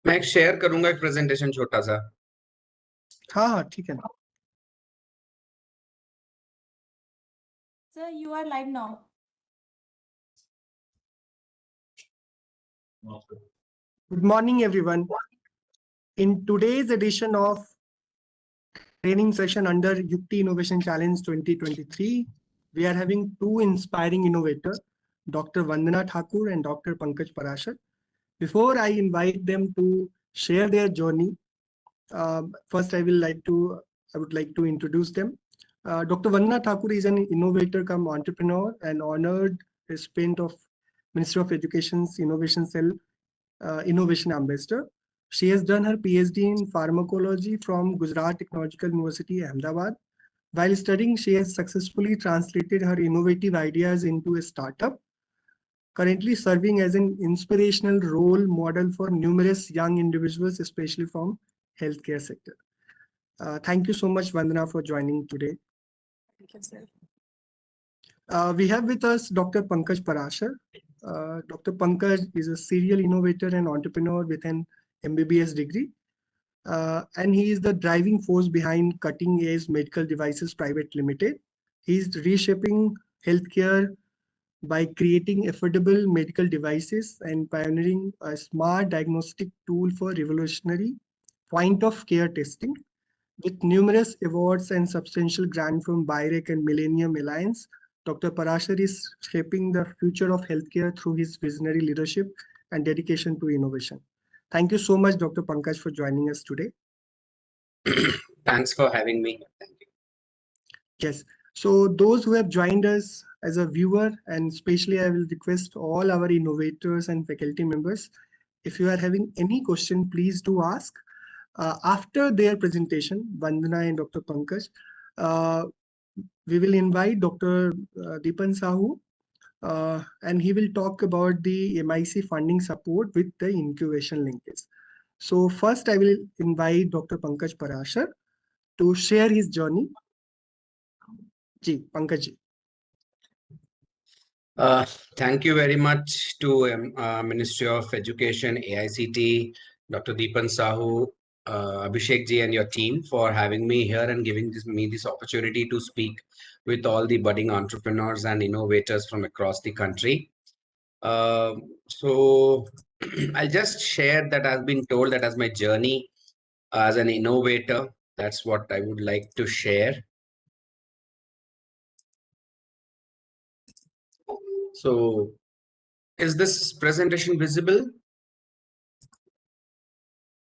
मैं एक शेयर करूंगा एक प्रेजेंटेशन छोटा सा। हाँ हाँ ठीक है ना। Sir, you are live now. Good morning, everyone. In today's edition of training session under Yukti Innovation Challenge 2023, we are having two inspiring innovators, Dr. Vandana Thakur and Dr. Pankaj Parashar. Before I invite them to share their journey, first I would like to introduce them. Dr. Vandana Thakur is an innovator cum entrepreneur and honored recipient of Ministry of Education's Innovation Cell Innovation Ambassador. She has done her PhD in pharmacology from Gujarat Technological University, Ahmedabad. While studying, she has successfully translated her innovative ideas into a startup, currently serving as an inspirational role model for numerous young individuals, especially from healthcare sector. Thank you so much, Vandana, for joining today. Thank you, sir. We have with us Dr. Pankaj Parashar. Dr. Pankaj is a serial innovator and entrepreneur with an MBBS degree. And he is the driving force behind Cutting Edge Medical Devices Private Limited. He is reshaping healthcare by creating affordable medical devices and pioneering a smart diagnostic tool for revolutionary point of care testing. With numerous awards and substantial grant from BIREC and Millennium Alliance, Dr. Parashar is shaping the future of healthcare through his visionary leadership and dedication to innovation. Thank you so much, Dr. Pankaj, for joining us today. Thanks for having me. Thank you. Yes. So those who have joined us as a viewer, and especially I will request all our innovators and faculty members, if you are having any question, please do ask. After their presentation, Vandana and Dr. Pankaj, we will invite Dr. Deepan Sahu, and he will talk about the MIC funding support with the incubation linkage. So first, I will invite Dr. Pankaj Parashar to share his journey. Ji, Pankaj ji. Thank you very much to Ministry of Education, AICT, Dr. Deepan Sahu, Abhishek ji and your team for having me here and giving me this opportunity to speak with all the budding entrepreneurs and innovators from across the country. So I'll just share that I've been told that as my journey as an innovator, that's what I would like to share. So is this presentation visible?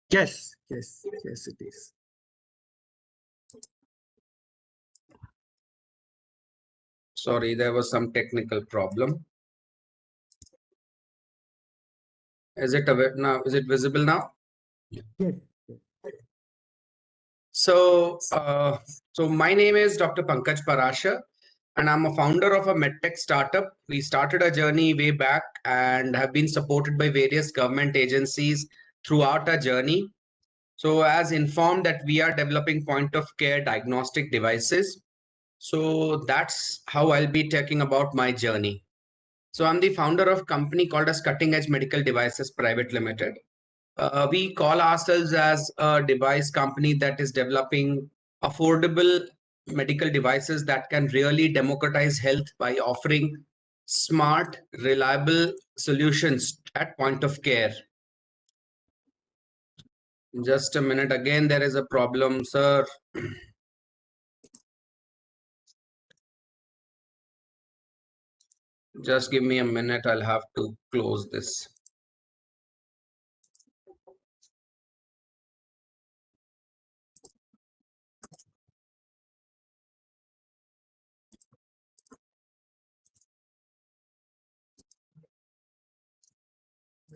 Yes, it is. Sorry, there was some technical problem. Is it now? Is it visible now? Yes. So, my name is Dr. Pankaj Parashar, and I'm a founder of a medtech startup. We started a journey way back and have been supported by various government agencies throughout our journey. So, as informed that we are developing point of care diagnostic devices. So that's how I'll be talking about my journey. So I'm the founder of a company called as Cutting Edge Medical Devices Private Limited. We call ourselves as a device company that is developing affordable medical devices that can really democratize health by offering smart, reliable solutions at point of care. Just a minute. Again, there is a problem, sir. Just give me a minute. I'll have to close this.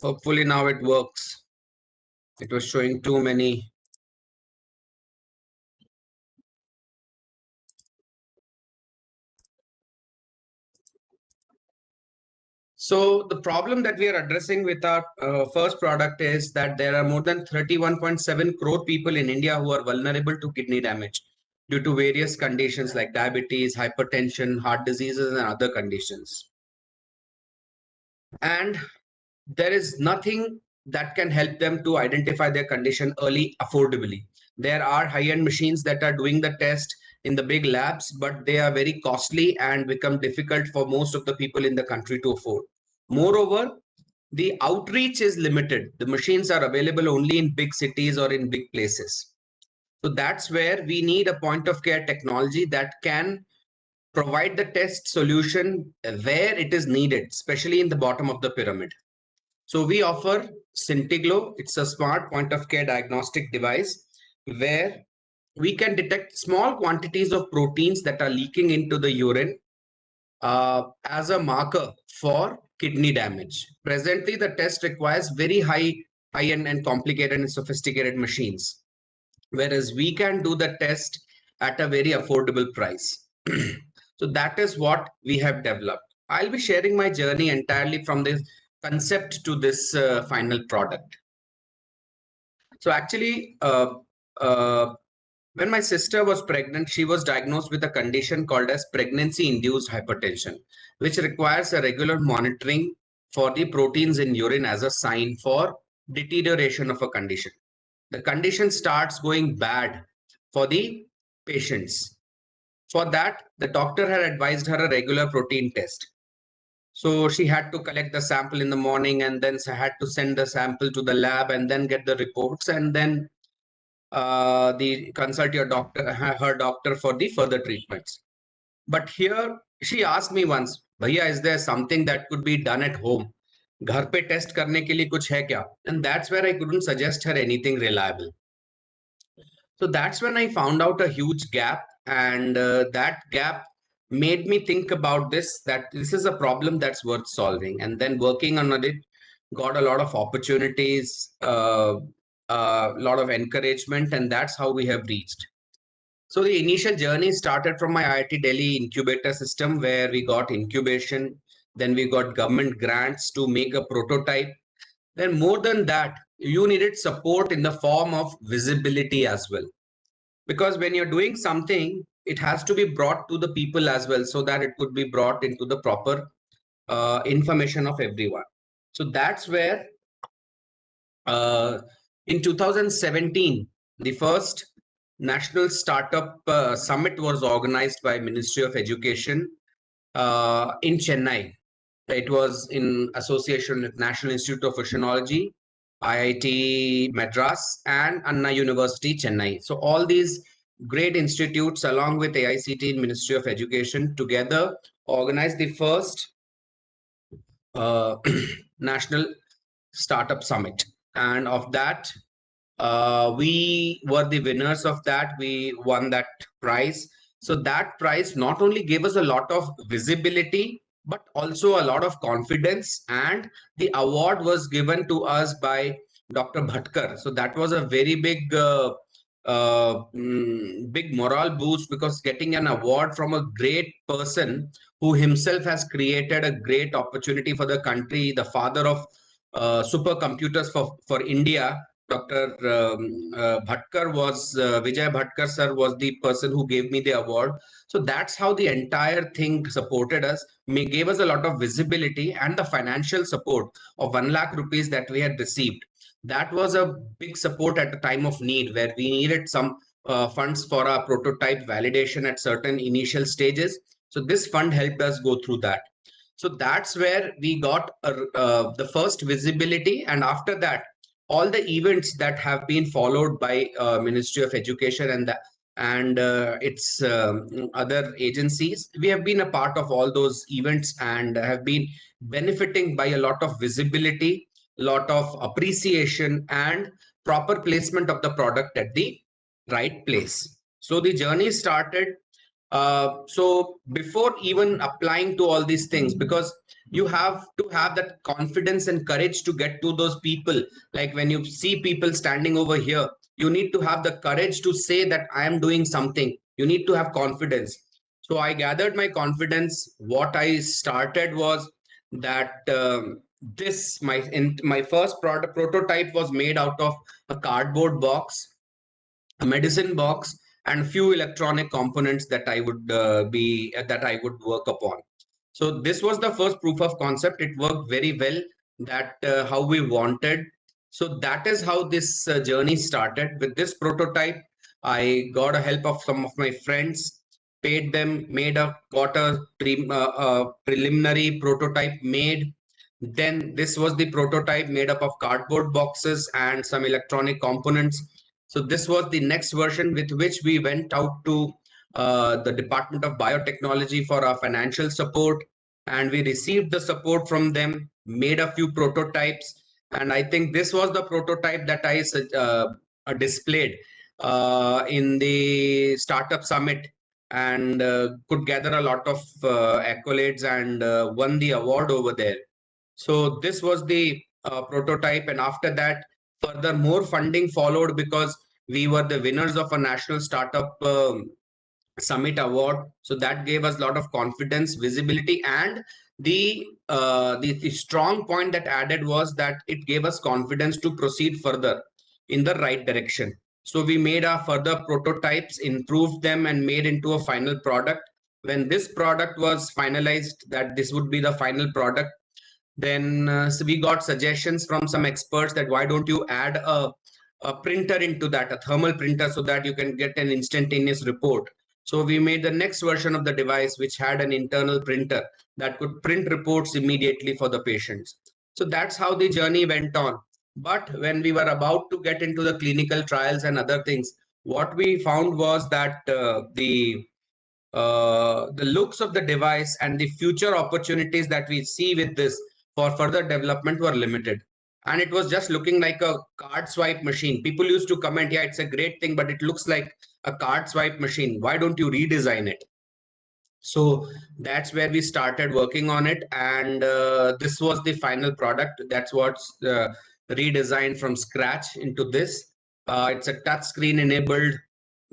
Hopefully now it works. It was showing too many. So the problem that we are addressing with our first product is that there are more than 31.7 crore people in India who are vulnerable to kidney damage due to various conditions like diabetes, hypertension, heart diseases, and other conditions. And there is nothing that can help them to identify their condition early affordably. There are high-end machines that are doing the test in the big labs, but they are very costly and become difficult for most of the people in the country to afford. Moreover, the outreach is limited. The machines are available only in big cities or in big places. So that's where we need a point of care technology that can provide the test solution where it is needed, especially in the bottom of the pyramid. So we offer Syntiglo. It's a smart point of care diagnostic device where we can detect small quantities of proteins that are leaking into the urine as a marker for kidney damage. Presently, the test requires very high-end and complicated and sophisticated machines, whereas we can do the test at a very affordable price. So that is what we have developed. I'll be sharing my journey entirely from this concept to this final product. So actually, when my sister was pregnant, she was diagnosed with a condition called as pregnancy-induced hypertension, which requires a regular monitoring for the proteins in urine as a sign for deterioration of a condition. The condition starts going bad for the patients. For that, the doctor had advised her a regular protein test. So she had to collect the sample in the morning and then had to send the sample to the lab and then get the reports and then consult your doctor, her doctor for the further treatments. But here she asked me once, Bhaiya, is there something that could be done at home? घर पे test करने के लिए कुछ है क्या? And that's where I couldn't suggest her anything reliable. So that's when I found out a huge gap, and that gap made me think about this, that this is a problem that's worth solving. And then working on it, got a lot of opportunities, a lot of encouragement, and that's how we have reached. So the initial journey started from my IIT Delhi incubator system, where we got incubation, then we got government grants to make a prototype. Then more than that, you needed support in the form of visibility as well. Because when you're doing something, it has to be brought to the people as well, so that it could be brought into the proper information of everyone. So that's where in 2017, the first National Startup Summit was organized by Ministry of Education in Chennai. It was in association with National Institute of Oceanology, IIT Madras, and Anna University, Chennai. So all these great institutes, along with AICTE and Ministry of Education, together organized the first National Startup Summit. And of that, we were the winners of that. We won that prize. So that prize not only gave us a lot of visibility, but also a lot of confidence. And the award was given to us by Dr. Bhatkar. So that was a very big, big morale boost, because getting an award from a great person who himself has created a great opportunity for the country, the father of supercomputers for India, Dr. Bhatkar was, Vijay Bhatkar sir was the person who gave me the award. So that's how the entire thing supported us, gave us a lot of visibility, and the financial support of 1 lakh rupees that we had received. That was a big support at the time of need, where we needed some funds for our prototype validation at certain initial stages. So this fund helped us go through that. So that's where we got the first visibility. And after that, all the events that have been followed by Ministry of Education and its other agencies, we have been a part of all those events and have been benefiting by a lot of visibility, lot of appreciation, and proper placement of the product at the right place. So the journey started. So before even applying to all these things, because you have to have that confidence and courage to get to those people. Like when you see people standing over here, you need to have the courage to say that I am doing something. You need to have confidence. So I gathered my confidence. What I started was that my first product prototype was made out of a cardboard box, a medicine box, and few electronic components that I would work upon. So this was the first proof of concept. It worked very well, that how we wanted. So that is how this journey started. With this prototype, I got a help of some of my friends, paid them, got a preliminary prototype made. Then this was the prototype made up of cardboard boxes and some electronic components. So this was the next version with which we went out to the Department of Biotechnology for our financial support, and we received the support from them, made a few prototypes, and I think this was the prototype that I displayed in the startup summit, and could gather a lot of accolades and won the award over there. So this was the prototype, and after that, further more funding followed because we were the winners of a national startup summit award. So that gave us a lot of confidence, visibility, and the strong point that added was that it gave us confidence to proceed further in the right direction. So we made our further prototypes, improved them, and made into a final product. When this product was finalized, that this would be the final product, then so we got suggestions from some experts that why don't you add a printer into that, a thermal printer, so that you can get an instantaneous report. So we made the next version of the device, which had an internal printer that could print reports immediately for the patients. So that's how the journey went on. But when we were about to get into the clinical trials and other things, what we found was that the looks of the device and the future opportunities that we see with this for further development were limited. And it was just looking like a card swipe machine. People used to comment, yeah, it's a great thing, but it looks like a card swipe machine. Why don't you redesign it? So that's where we started working on it. And this was the final product. That's what's redesigned from scratch into this. It's a touch screen enabled,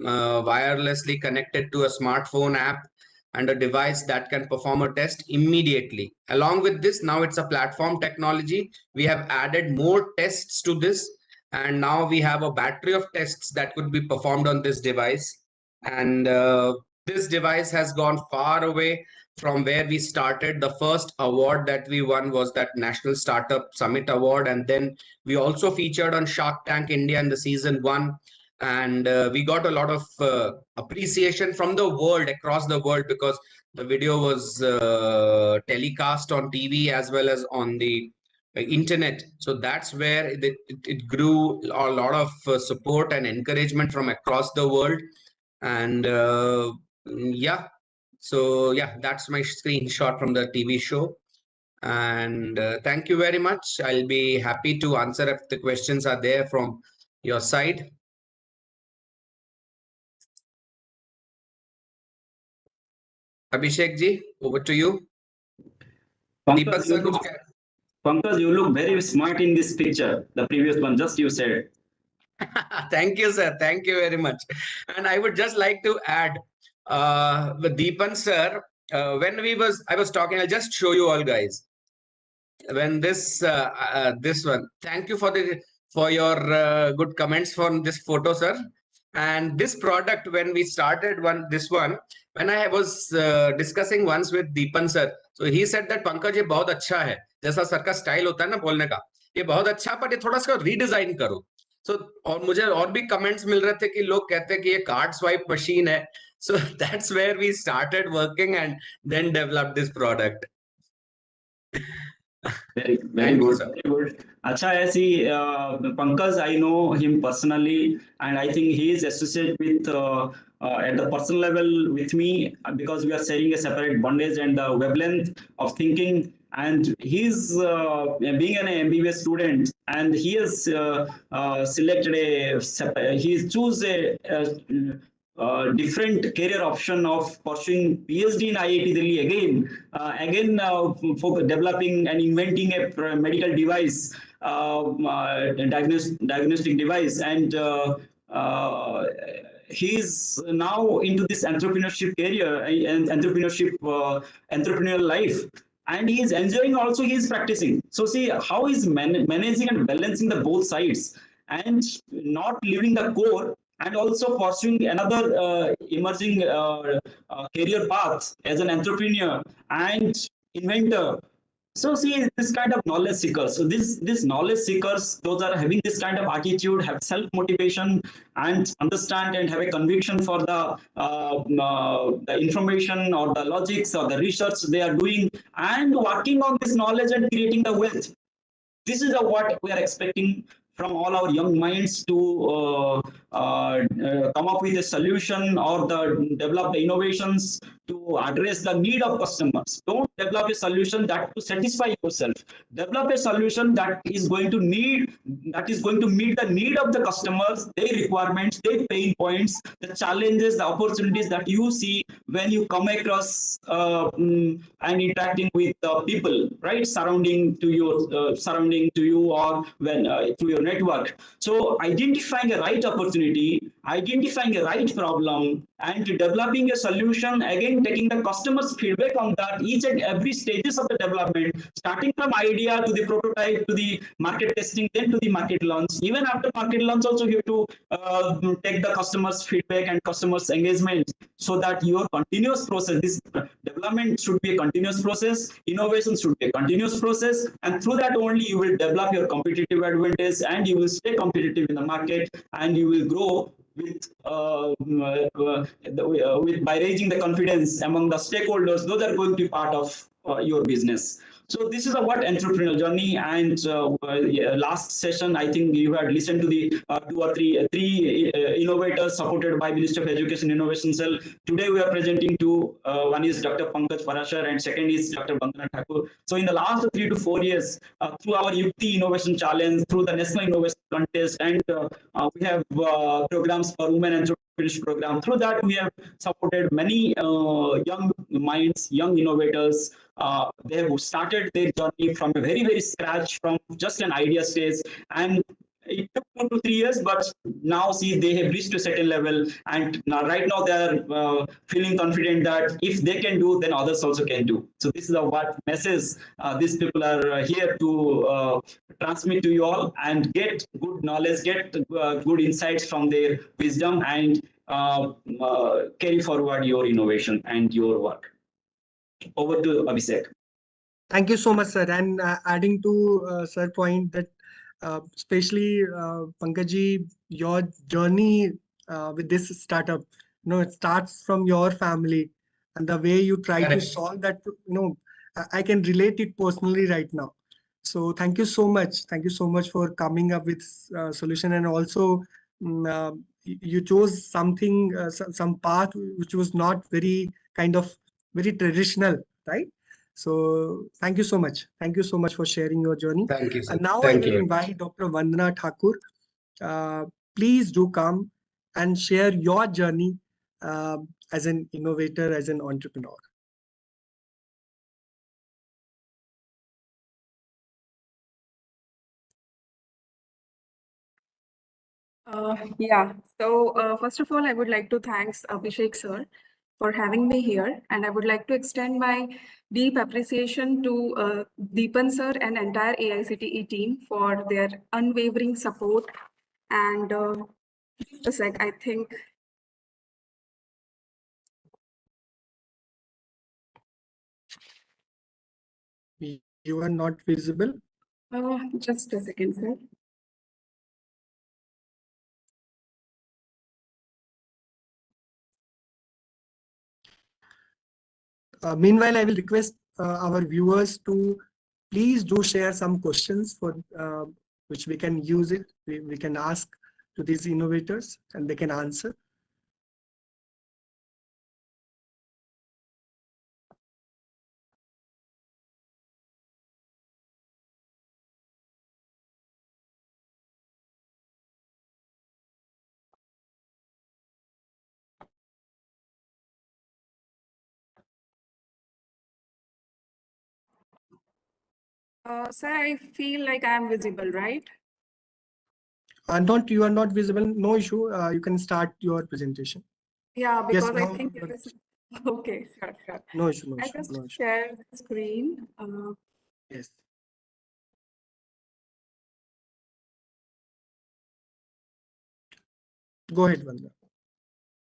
wirelessly connected to a smartphone app and a device that can perform a test immediately. Along with this, now it's a platform technology. We have added more tests to this, and now we have a battery of tests that could be performed on this device. And this device has gone far away from where we started. The first award that we won was that National Startup Summit Award, and then we also featured on Shark Tank India in the season 1. And we got a lot of appreciation from the world, across the world, because the video was telecast on TV as well as on the internet. So that's where it grew a lot of support and encouragement from across the world. And yeah, so yeah, that's my screenshot from the TV show. And thank you very much. I'll be happy to answer if the questions are there from your side. Abhishek ji, over to you. Deepak sir, Pankaj, you look very smart in this picture. The previous one, just you said. Thank you, sir. Thank you very much. And I would just like to add, with Deepan sir, when I was talking, I'll just show you all guys. When this one, thank you for your good comments from this photo, sir. And this product, when we started this one, when I was discussing once with Deepan sir, so he said that Pankaj, ये बहुत अच्छा है, जैसा sir का style होता है ना बोलने का, ये बहुत अच्छा, पर ये थोड़ा सा रीडिजाइन करो. So और मुझे और भी कमेंट्स मिल रहे थे कि लोग कहते हैं कि ये कार्ड स्वाइप मशीन है. So that's where we started working and then developed this product. Very good. Very good. Acha, I see Pankaj, I know him personally, and I think he is associated with at the personal level with me, because we are sharing a separate bondage and the wavelength of thinking. And he's being an MBBS student, and he has selected he's choose a different career option of pursuing PhD in IIT Delhi again for developing and inventing a medical device, diagnostic device, and he's now into this entrepreneurship career and entrepreneurial life, and he is enjoying also, he is practicing. So see how he's managing and balancing the both sides, and not leaving the core, and also pursuing another emerging career path as an entrepreneur and inventor. So see this kind of knowledge seekers. So this knowledge seekers, those are having this kind of attitude, have self motivation, and understand and have a conviction for the information or the logics or the research they are doing, and working on this knowledge and creating the wealth. This is what we are expecting from all our young minds to come up with a solution or develop the innovations to address the need of customers. Don't develop a solution that to satisfy yourself. Develop a solution that is going to meet the need of the customers, their requirements, their pain points, the challenges, the opportunities that you see when you come across and interacting with people, right, surrounding to you or when through your network. So identifying a right opportunity, identifying a right problem, and developing a solution, again taking the customer's feedback on that each and every stages of the development, starting from idea to the prototype to the market testing, then to the market launch. Even after market launch also you have to take the customer's feedback and customer's engagement, so that your continuous process, this development should be a continuous process, innovation should be a continuous process, and through that only you will develop your competitive advantage, and you will stay competitive in the market, and you will grow with by raising the confidence among the stakeholders, those are going to be part of your business. So this is a what entrepreneurial journey. And last session, I think you had listened to the two or three innovators supported by Ministry of Education Innovation Cell. Today we are presenting to one is Dr. Pankaj Parashar and second is Dr. Vandana Thakur. So in the last 3 to 4 years, through our Yukti Innovation Challenge, through the National Innovation Contest, and we have programs for women entrepreneurs program. Through that, we have supported many young minds, young innovators. They have started their journey from a very, very scratch, from just an idea stage, and it took 2 to 3 years, but now see they have reached a certain level, and now right now they are feeling confident that if they can do, then others also can do. So this is what message these people are here to transmit to you all, and get good knowledge, get good insights from their wisdom, and carry forward your innovation and your work. Over to Abhishek. Thank you so much, sir. And adding to sir point that especially Pankajji, your journey with this startup, it starts from your family, and the way you try to Correct. solve that, I can relate it personally right now. So thank you so much. Thank you so much for coming up with solution, and also you chose something, some path which was not very very traditional, right? So thank you so much. Thank you so much for sharing your journey. Thank you, sir. And now Thank I will you. invite Dr. Vandana Thakur. Please do come and share your journey as an innovator, as an entrepreneur. Yeah. So first of all, I would like to thanks Abhishek sir for having me here, and I would like to extend my deep appreciation to Deepan sir and entire AICTE team for their unwavering support. And just a sec, I think. You are not visible. Just a second, sir. Meanwhile, I will request our viewers to please do share some questions for which we can use it. We can ask to these innovators and they can answer. Sir, I feel like I am visible, right? You are not visible. No issue. You can start your presentation. Yeah, because I now think you are- it is. Okay, sure. No issue. No I issue. just No issue. share the screen. Yes. Go ahead, Vandana.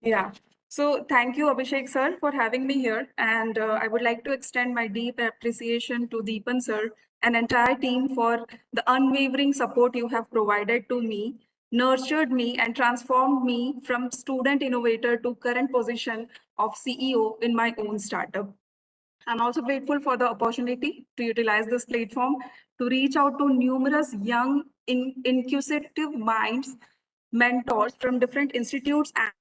Yeah. So thank you, Abhishek sir, for having me here. And I would like to extend my deep appreciation to Deepan sir and entire team for the unwavering support you have provided to me, nurtured me, and transformed me from student innovator to current position of CEO in my own startup. I'm also grateful for the opportunity to utilize this platform to reach out to numerous young, inquisitive minds, mentors from different institutes and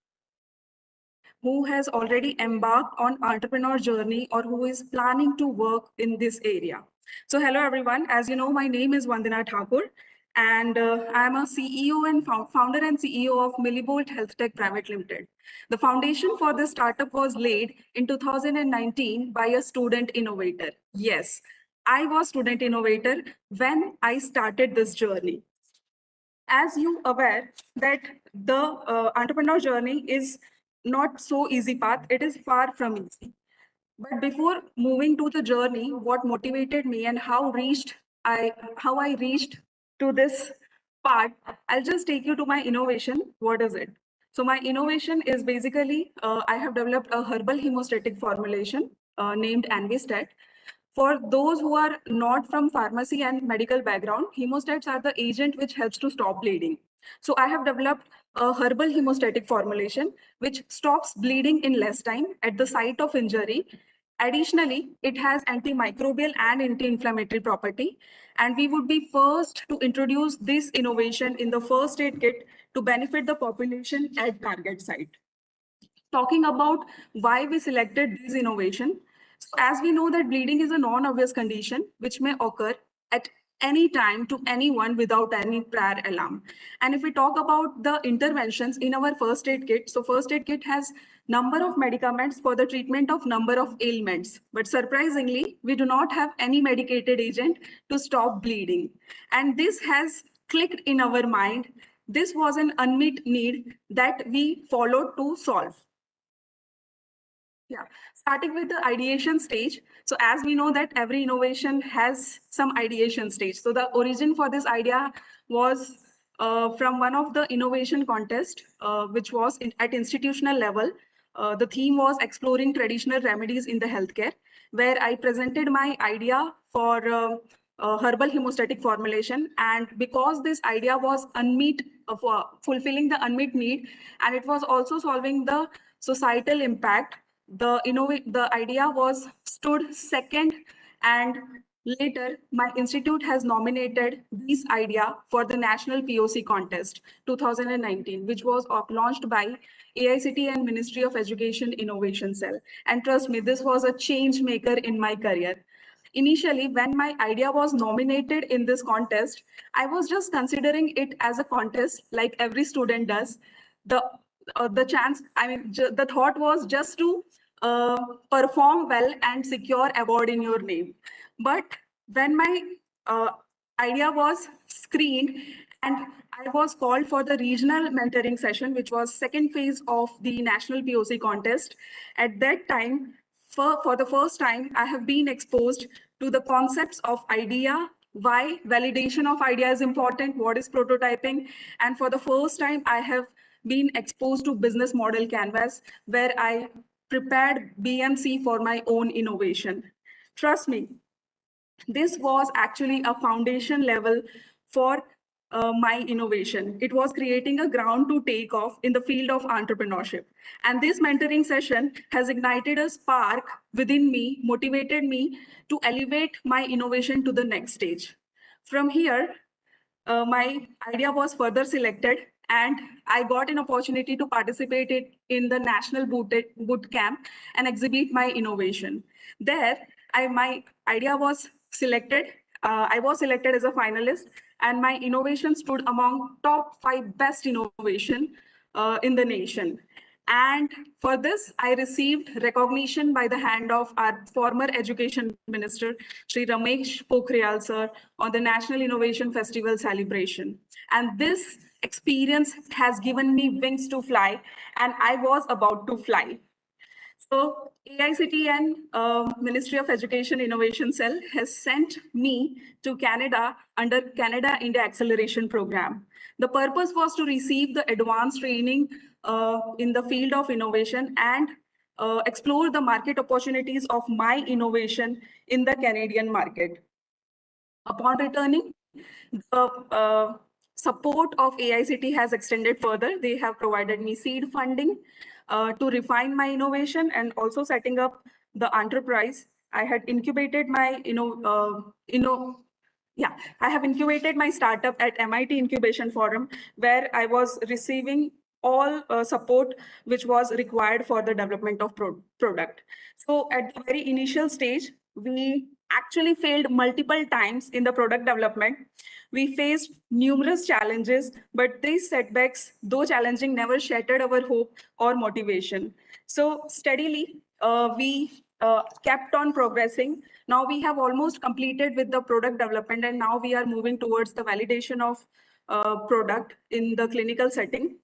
who has already embarked on entrepreneur journey or who is planning to work in this area. So hello everyone, as you know, my name is Vandana Thakur and I'm a CEO and founder and CEO of Millibolt Health Tech Private Limited. The foundation for this startup was laid in 2019 by a student innovator. Yes, I was student innovator when I started this journey. As you aware that the entrepreneur journey is not so easy path, it is far from easy. But before moving to the journey, what motivated me and how I reached to this part, I'll just take you to my innovation. What is it? So my innovation is basically, I have developed a herbal hemostatic formulation named Anvistat. For those who are not from pharmacy and medical background, hemostats are the agent which helps to stop bleeding. So I have developed a herbal hemostatic formulation which stops bleeding in less time at the site of injury. Additionally, it has antimicrobial and anti-inflammatory property. And we would be first to introduce this innovation in the first aid kit to benefit the population at target site. Talking about why we selected this innovation. So as we know that bleeding is a non-obvious condition which may occur at any time to anyone without any prior alarm. And if we talk about the interventions in our first aid kit, so first aid kit has number of medicaments for the treatment of number of ailments. But surprisingly, we do not have any medicated agent to stop bleeding. And this has clicked in our mind. This was an unmet need that we followed to solve. Yeah, starting with the ideation stage. So as we know that every innovation has some ideation stage. So the origin for this idea was from one of the innovation contest, which was at institutional level. The theme was exploring traditional remedies in the healthcare, where I presented my idea for herbal hemostatic formulation. And because this idea was for fulfilling the unmet need, and it was also solving the societal impact, the idea was stood second, and later my institute has nominated this idea for the National POC Contest 2019, which was launched by AICTE and Ministry of Education Innovation Cell. And trust me, this was a change maker in my career. Initially, when my idea was nominated in this contest, I was just considering it as a contest like every student does. The chance, I mean, the thought was just to perform well and secure award in your name. But when my idea was screened and I was called for the regional mentoring session, which was second phase of the National POC Contest, at that time, for the first time, I have been exposed to the concepts of idea, why validation of idea is important, what is prototyping. And for the first time, I have been exposed to business model canvas, where I prepared BMC for my own innovation. Trust me, this was actually a foundation level for my innovation. It was creating a ground to take off in the field of entrepreneurship. And this mentoring session has ignited a spark within me, motivated me to elevate my innovation to the next stage. From here, my idea was further selected and I got an opportunity to participate in the National Boot Camp and exhibit my innovation. There, my idea was selected. I was selected as a finalist, and my innovation stood among top 5 best innovation in the nation. And for this, I received recognition by the hand of our former Education Minister, Shri Ramesh Pokhriyal sir, on the National Innovation Festival celebration. And this experience has given me wings to fly, and I was about to fly. So AICTE and Ministry of Education Innovation Cell has sent me to Canada under Canada India Acceleration Program. The purpose was to receive the advanced training in the field of innovation and explore the market opportunities of my innovation in the Canadian market. Upon returning, the support of AICT has extended further. They have provided me seed funding to refine my innovation and also setting up the enterprise. I had incubated my I have incubated my startup at MIT Incubation Forum, where I was receiving all support which was required for the development of product. So at the very initial stage, we actually failed multiple times in the product development. We faced numerous challenges, but these setbacks, though challenging, never shattered our hope or motivation. So steadily, we kept on progressing. Now we have almost completed with the product development, and now we are moving towards the validation of product in the clinical setting.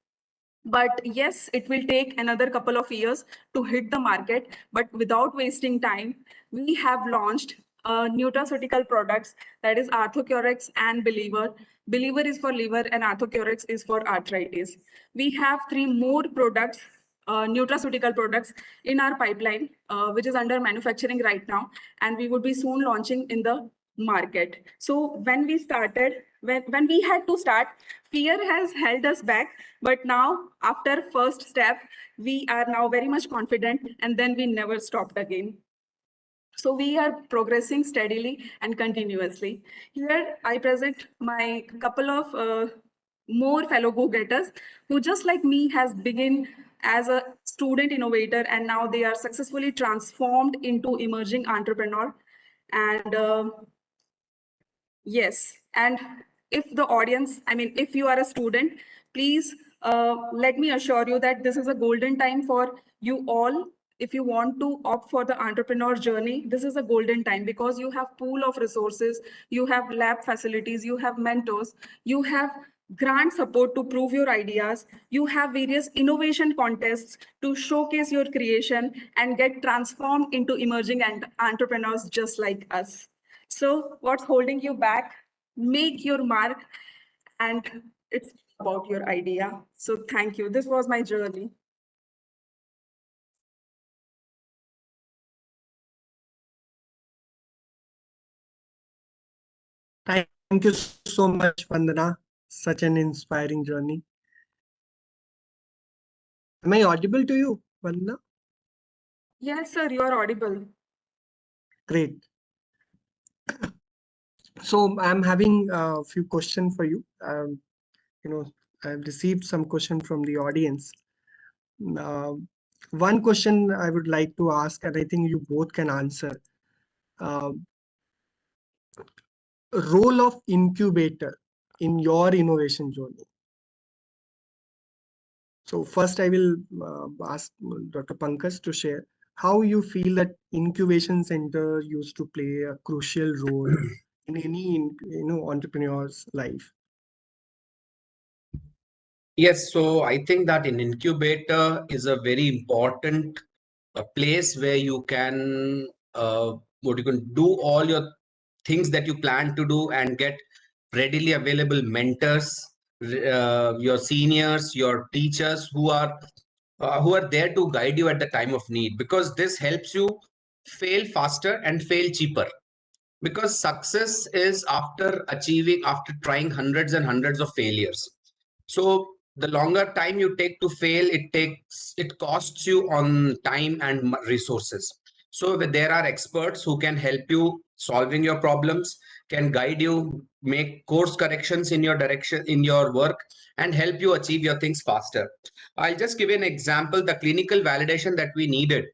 But yes, it will take another couple of years to hit the market. But without wasting time, we have launched nutraceutical products, that is ArthoCureX and Believer. Believer is for liver and ArthoCureX is for arthritis. We have 3 more products, nutraceutical products in our pipeline, which is under manufacturing right now, and we would be soon launching in the market. So when we started, when we had to start, fear has held us back, but now after first step, we are now very much confident, and then we never stopped again. So we are progressing steadily and continuously. Here I present my couple of more fellow go-getters who, just like me, has begun as a student innovator, and now they are successfully transformed into emerging entrepreneur. And yes, and if the audience, if you are a student, please let me assure you that this is a golden time for you all. If you want to opt for the entrepreneur journey, this is a golden time, because you have pool of resources, you have lab facilities, you have mentors, you have grant support to prove your ideas, you have various innovation contests to showcase your creation and get transformed into emerging entrepreneurs just like us. So what's holding you back? Make your mark, and it's about your idea. So thank you. This was my journey. Thank you so much, Vandana. Such an inspiring journey. Am I audible to you, Vandana? Yes, sir, you are audible. Great. So I'm having a few questions for you. I've received some questions from the audience. One question I would like to ask, and I think you both can answer. Role of incubator in your innovation journey. So first I will ask Dr. Pankaj to share how you feel that incubation center used to play a crucial role in any entrepreneur's life. Yes, so I think that an incubator is a very important place where you can do all your things that you plan to do and get readily available mentors, your seniors, your teachers who are there to guide you at the time of need, because this helps you fail faster and fail cheaper. Because success is after trying hundreds and hundreds of failures. So the longer time you take to fail, it costs you on time and resources. So there are experts who can help you solving your problems, can guide you, make course corrections in your direction, in your work, and help you achieve your things faster. I'll just give you an example. The clinical validation that we needed,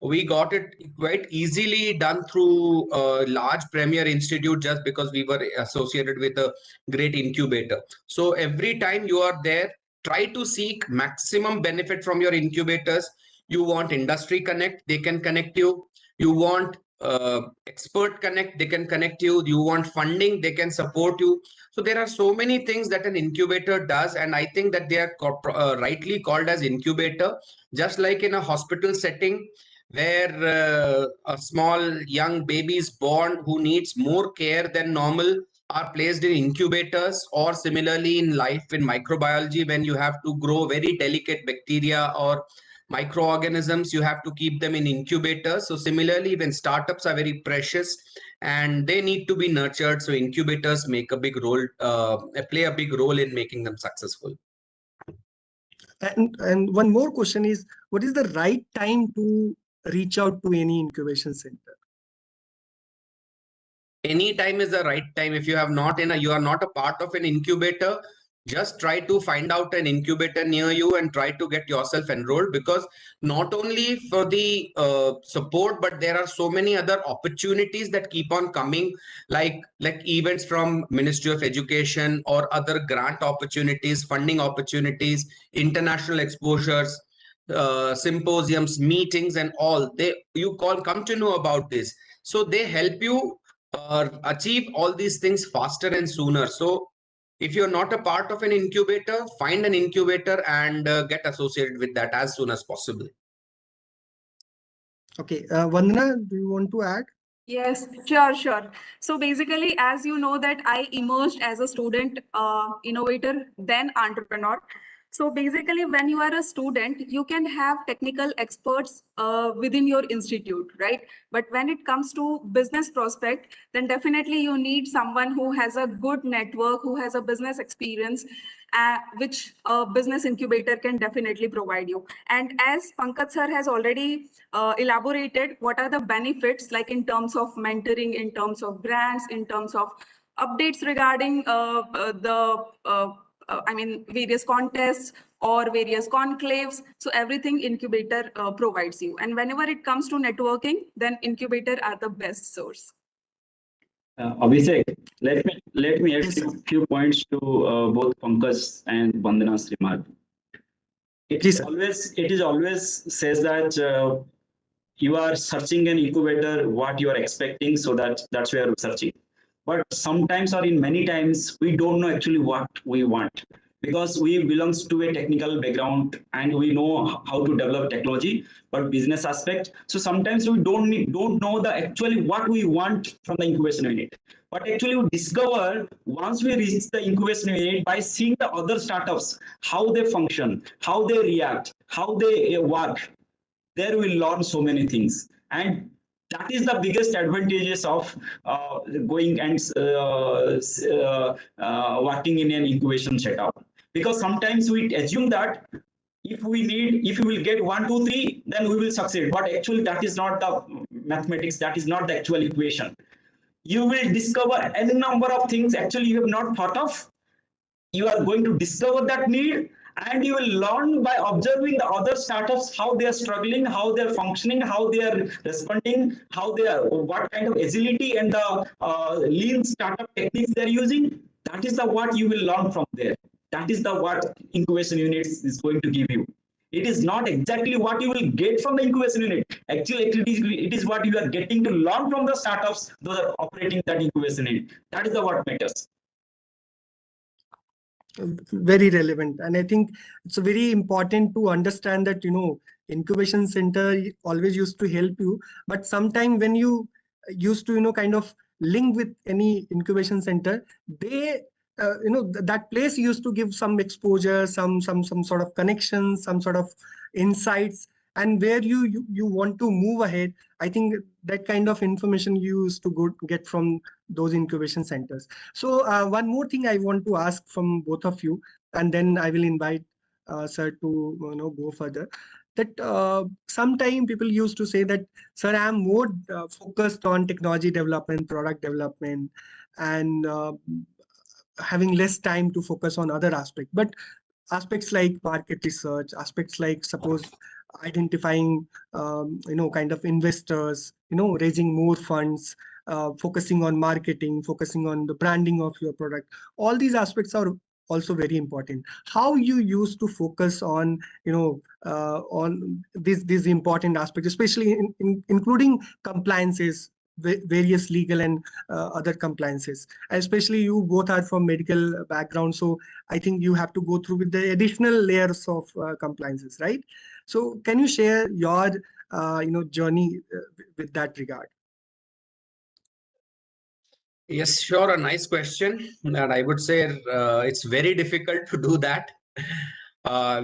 we got it quite easily done through a large premier institute, just because we were associated with a great incubator. So every time you are there, try to seek maximum benefit from your incubators. You want industry connect, they can connect you. You want expert connect, they can connect you. You want funding, they can support you. So there are so many things that an incubator does, and I think that they are rightly called as incubator. Just like in a hospital setting, where a small young baby is born who needs more care than normal, are placed in incubators, or similarly in life in microbiology, when you have to grow very delicate bacteria or microorganisms, you have to keep them in incubators. So similarly, when startups are very precious and they need to be nurtured, so incubators make a big role, play a big role in making them successful. And one more question is, what is the right time to reach out to any incubation center? Any time is the right time. If you are not a part of an incubator, just try to find out an incubator near you and try to get yourself enrolled, because not only for the support, but there are so many other opportunities that keep on coming, like events from Ministry of Education or other grant opportunities, funding opportunities, international exposures, symposiums, meetings, and all. Come to know about this. So they help you achieve all these things faster and sooner. So if you're not a part of an incubator, find an incubator and get associated with that as soon as possible. Okay, Vandana, do you want to add? Yes, sure. So basically, as you know that I emerged as a student innovator, then entrepreneur. So basically, when you are a student, you can have technical experts within your institute, right? But when it comes to business prospect, then definitely you need someone who has a good network, who has a business experience, which a business incubator can definitely provide you. And as Pankaj sir has already elaborated, what are the benefits, like in terms of mentoring, in terms of grants, in terms of updates regarding various contests or various conclaves. So everything incubator provides you. And whenever it comes to networking, then incubator are the best source. Abhishek, let me add Yes, sir. few points to both Pankaj and Vandana's remark. It is always says that you are searching an incubator, what you are expecting, so that's where you're searching. But sometimes, or in many times, we don't know actually what we want, because we belongs to a technical background and we know how to develop technology, but business aspect. So sometimes we don't know the actually what we want from the incubation unit. But actually we discover once we reach the incubation unit by seeing the other startups, how they function, how they react, how they work. There we learn so many things, and that is the biggest advantages of going and working in an incubation setup. Because sometimes we assume that if we will get 1 2 3, then we will succeed, but actually that is not the mathematics, that is not the actual equation. You will discover any number of things actually you have not thought of. You are going to discover that need, and you will learn by observing the other startups, how they are struggling, how they are functioning, how they are responding, how they are, what kind of agility and the lean startup techniques they are using. That is the what you will learn from there. That is the what incubation units is going to give you. It is not exactly what you will get from the incubation unit. Actually, it is what you are getting to learn from the startups those are operating that incubation unit. That is the what matters. Very relevant. And I think it's very important to understand that, incubation center always used to help you, but sometime when you used to, kind of link with any incubation center, they, that place used to give some exposure, some sort of connections, some sort of insights, and where you want to move ahead. I think that kind of information you used to get from those incubation centers. So one more thing I want to ask from both of you, and then I will invite sir to go further. That sometime people used to say that, sir, I'm more focused on technology development, product development, and having less time to focus on other aspects. But aspects like market research, aspects like suppose identifying kind of investors, raising more funds, focusing on marketing, focusing on the branding of your product, all these aspects are also very important. How you used to focus on on these important aspects, especially including compliances, various legal and other compliances, especially you both are from medical background, so I think you have to go through with the additional layers of compliances, right? So can you share your journey with that regard? Yes, sure. A nice question. And I would say it's very difficult to do that.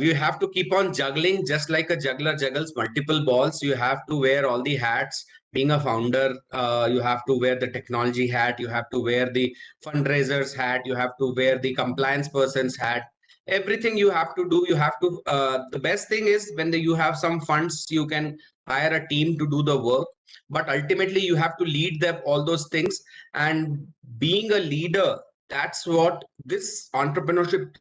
You have to keep on juggling just like a juggler juggles multiple balls. You have to wear all the hats. Being a founder, you have to wear the technology hat. You have to wear the fundraiser's hat. You have to wear the compliance person's hat. Everything you have to do. You have to. The best thing is when you have some funds, you can hire a team to do the work. But ultimately, you have to lead them all those things. And being a leader, that's what this entrepreneurship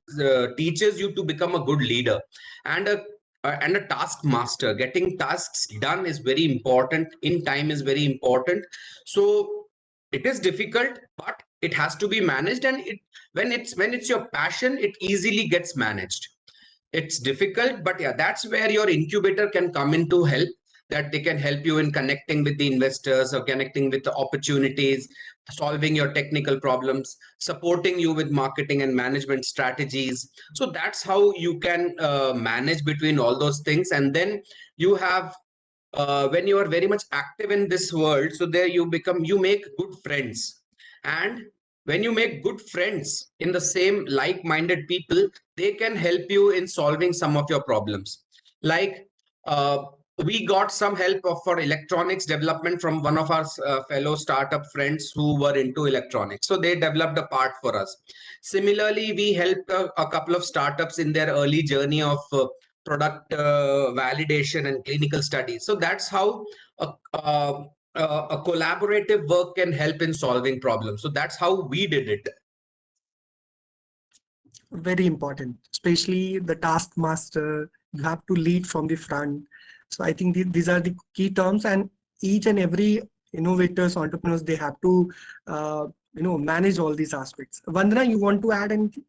teaches you to become a good leader and a task master. Getting tasks done is very important. In time is very important. So it is difficult, but it has to be managed. And when it's your passion, it easily gets managed. It's difficult, but yeah, that's where your incubator can come in to help, that they can help you in connecting with the investors or connecting with the opportunities, solving your technical problems, supporting you with marketing and management strategies. So that's how you can manage between all those things. And then you have when you are very much active in this world, so there you make good friends. And when you make good friends in the same like-minded people, they can help you in solving some of your problems. Like uh, we got some help for electronics development from one of our fellow startup friends who were into electronics, so they developed a part for us. Similarly, we helped a couple of startups in their early journey of product validation and clinical studies. So that's how a collaborative work can help in solving problems. So that's how we did it. Very important, especially the taskmaster. You have to lead from the front. So I think these are the key terms, and each and every innovators, entrepreneurs, they have to manage all these aspects. Vandana, you want to add anything?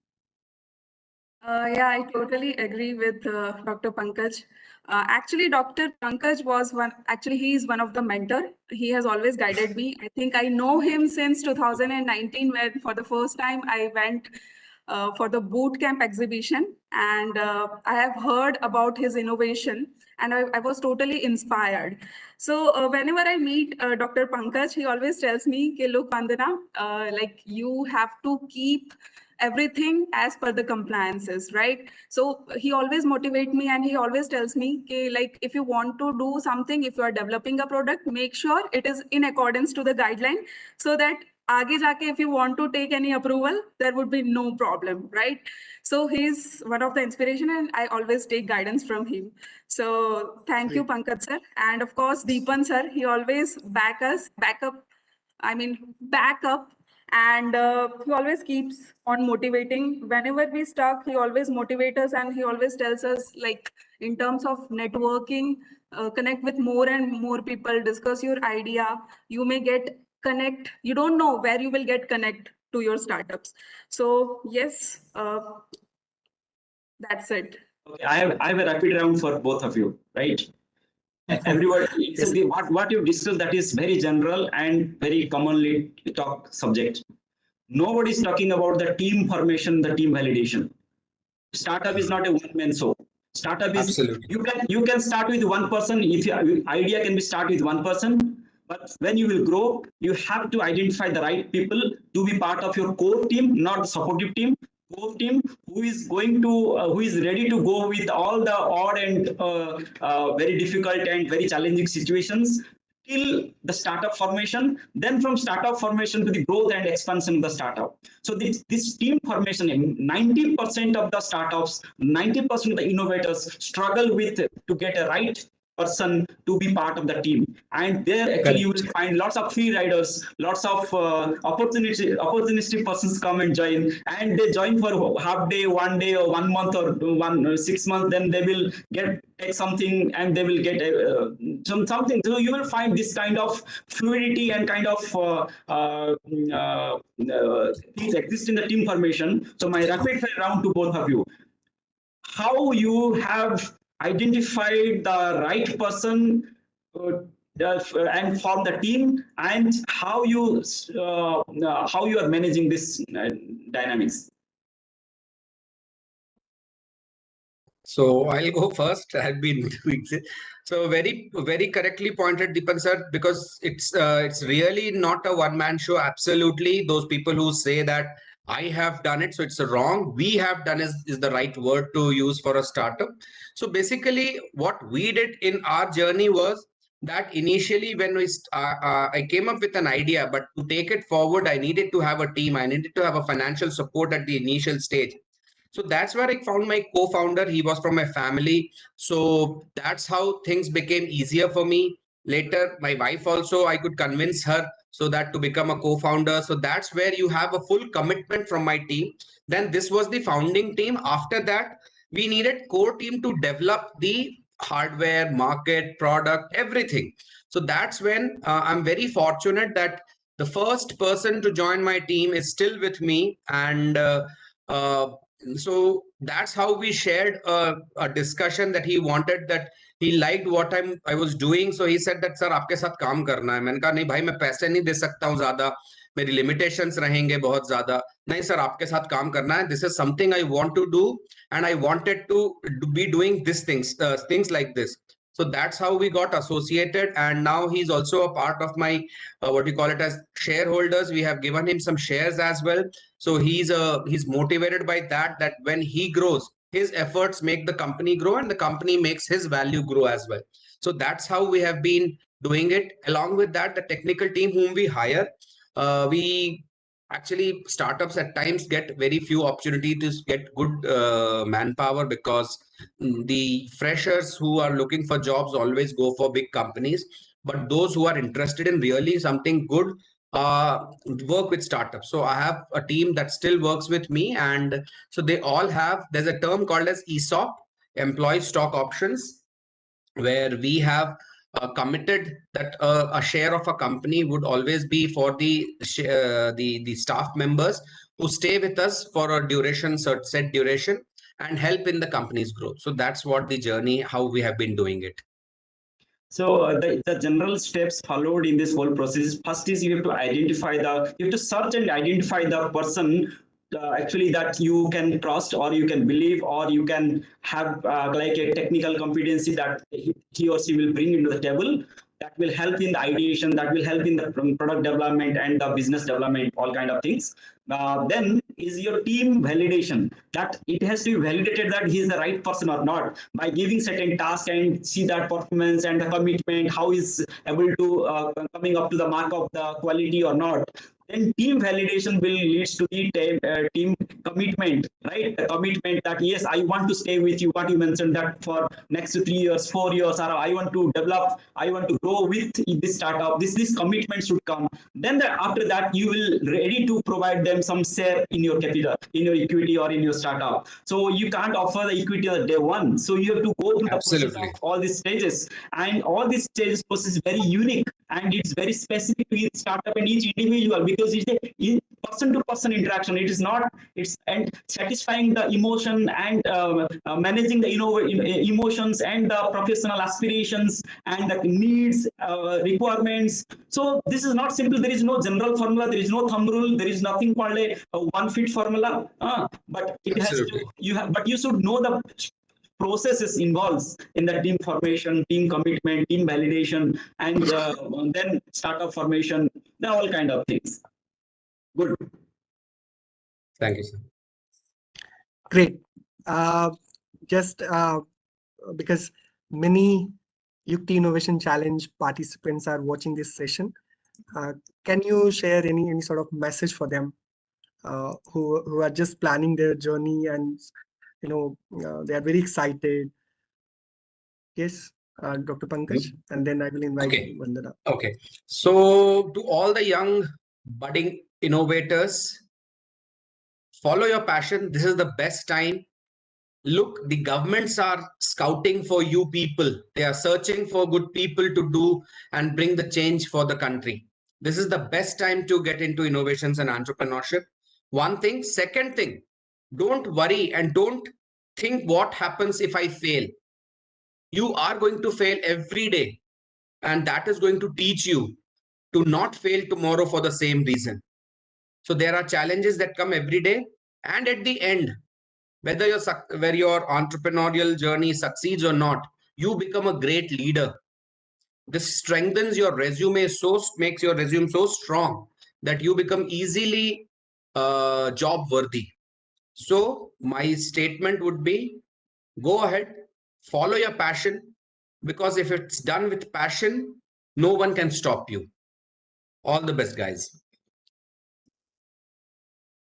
Yeah, I totally agree with Dr. Pankaj. Actually, Dr. Pankaj he is one of the mentor. He has always guided me. I think I know him since 2019, when for the first time I went for the boot camp exhibition, and I have heard about his innovation, and I was totally inspired. So whenever I meet Dr. Pankaj, he always tells me, "Okay, look, Vandana, like you have to keep everything as per the compliances, right?" So he always motivate me, and he always tells me, okay, like if you want to do something, if you are developing a product, make sure it is in accordance to the guideline, so that aage jaake if you want to take any approval, there would be no problem, right? So he's one of the inspiration, and I always take guidance from him. So thank you, Pankaj sir. And of course, Deepan sir, he always back up, and he always keeps on motivating. Whenever we stuck, he always motivates us, and he always tells us, like, in terms of networking, connect with more and more people, discuss your idea. You may get connect. You don't know where you will get connect to your startups. So yes, that's it. Okay, I have a rapid round for both of you, right? Everybody, Yes. what you discussed, that is very general and very commonly talked subject. Nobody is talking about the team formation, the team validation. Startup is not a one-man show. Startup is Absolutely. you can start with one person. If your idea can be start with one person, but when you will grow, you have to identify the right people to be part of your core team, not the supportive team. Core team who is going to who is ready to go with all the odd and very difficult and very challenging situations till the startup formation, then from startup formation to the growth and expansion of the startup. So this team formation, 90% of the startups, 90% of the innovators struggle with to get a right person to be part of the team. And there actually you will find lots of free riders, lots of opportunistic persons come and join, and they join for half day, 1 day, or 1 month, or 6 months. Then they will take something, and they will get something. So you will find this kind of fluidity and kind of things exist in the team formation. So my rapid fire round to both of you: how you have identified the right person and form the team, and how you are managing this dynamics. So I'll go first. I've been doing it. So very correctly pointed, Deepan sir, because it's really not a one-man show. Absolutely, those people who say that I have done it, so it's wrong. We have done is the right word to use for a startup. So basically, what we did in our journey was that initially when I came up with an idea, but to take it forward, I needed to have a team. I needed to have a financial support at the initial stage. So that's where I found my co-founder. He was from my family. So that's how things became easier for me. Later, my wife also, I could convince her so that to become a co-founder. So that's where you have a full commitment from my team. Then this was the founding team. After that, we needed core team to develop the hardware, market, product, everything. So that's when I'm very fortunate that the first person to join my team is still with me. And so that's how we shared a discussion that he wanted, that he liked what I was doing. So he said that sir आपके साथ काम करना है. मैंने कहा नहीं भाई मैं पैसे नहीं दे सकता हूँ ज्यादा, मेरी limitations रहेंगे बहुत ज्यादा. नहीं सर आपके साथ काम करना है. This is something I want to do and I wanted to be doing these things like this. So that's how we got associated, and now he's also a part of my what we call it as shareholders. We have given him some shares as well. So he's motivated by that when he grows, his efforts make the company grow and the company makes his value grow as well. So that's how we have been doing it. Along with that, the technical team whom we hire, we actually, startups at times get very few opportunity to get good manpower, because the freshers who are looking for jobs always go for big companies. But those who are interested in really something good work with startups. So I have a team that still works with me, and so they all have, there's a term called as ESOP, employee stock options, where we have committed that a share of a company would always be for the staff members who stay with us for a duration, set duration, and help in the company's growth. So that's what the journey, how we have been doing it. So the general steps followed in this whole process. First is you have to search and identify the person actually that you can trust, or you can believe, or you can have like a technical competency that he or she will bring into the table, that will help in the ideation, that will help in the product development and the business development, all kind of things. Then is your team validation, that it has to be validated that he is the right person or not, by giving certain tasks and see that performance and the commitment, how is able to coming up to the mark of the quality or not. Then team validation will leads to the team commitment, right? The commitment that yes, I want to stay with you. What you mentioned that for next 3 years, 4 years, or I want to develop, I want to grow with this startup. This commitment should come. Then after that, you will ready to provide them some share in your capital, in your equity, or in your startup. So you can't offer the equity on day one. So you have to go through the process of all these stages, and all these stages process is very unique, and it's very specific to each startup and each individual, because it's a person to person interaction. It is not, it's and satisfying the emotion and managing the emotions and the professional aspirations and the needs, requirements. So this is not simple. There is no general formula, there is no thumb rule, there is nothing called a one fit formula, but it Absolutely. has to, but you should know the processes involves in the team formation, team commitment, team validation, and then startup formation, then all kind of things. Good. Thank you, sir. Great. Just because many Yukti Innovation Challenge participants are watching this session, can you share any sort of message for them who are just planning their journey, and they are very excited? Yes, Dr. Pankaj, and then I will invite Vandana. Okay. So to all the young budding innovators, follow your passion. This is the best time. Look, the governments are scouting for you people. They are searching for good people to do and bring the change for the country. This is the best time to get into innovations and entrepreneurship. One thing. Second thing, don't worry and don't think what happens if I fail. You are going to fail every day, and that is going to teach you to not fail tomorrow for the same reason. So there are challenges that come every day, and at the end, whether your entrepreneurial journey succeeds or not, you become a great leader. This strengthens your resume, makes your resume so strong that you become easily job worthy. So my statement would be, go ahead, follow your passion, because if it's done with passion, no one can stop you. All the best, guys.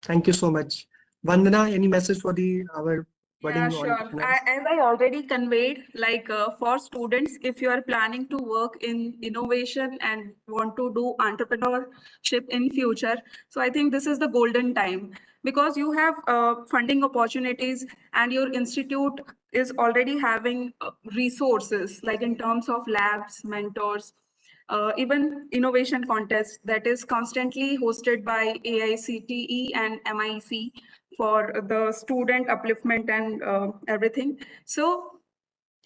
Thank you so much. Vandana, any message for our budding Yeah, sure. entrepreneurs? As I already conveyed, like for students, if you are planning to work in innovation and want to do entrepreneurship in future, so I think this is the golden time, because you have funding opportunities and your institute is already having resources, like in terms of labs, mentors, even innovation contests that is constantly hosted by AICTE and MIC for the student upliftment and everything. So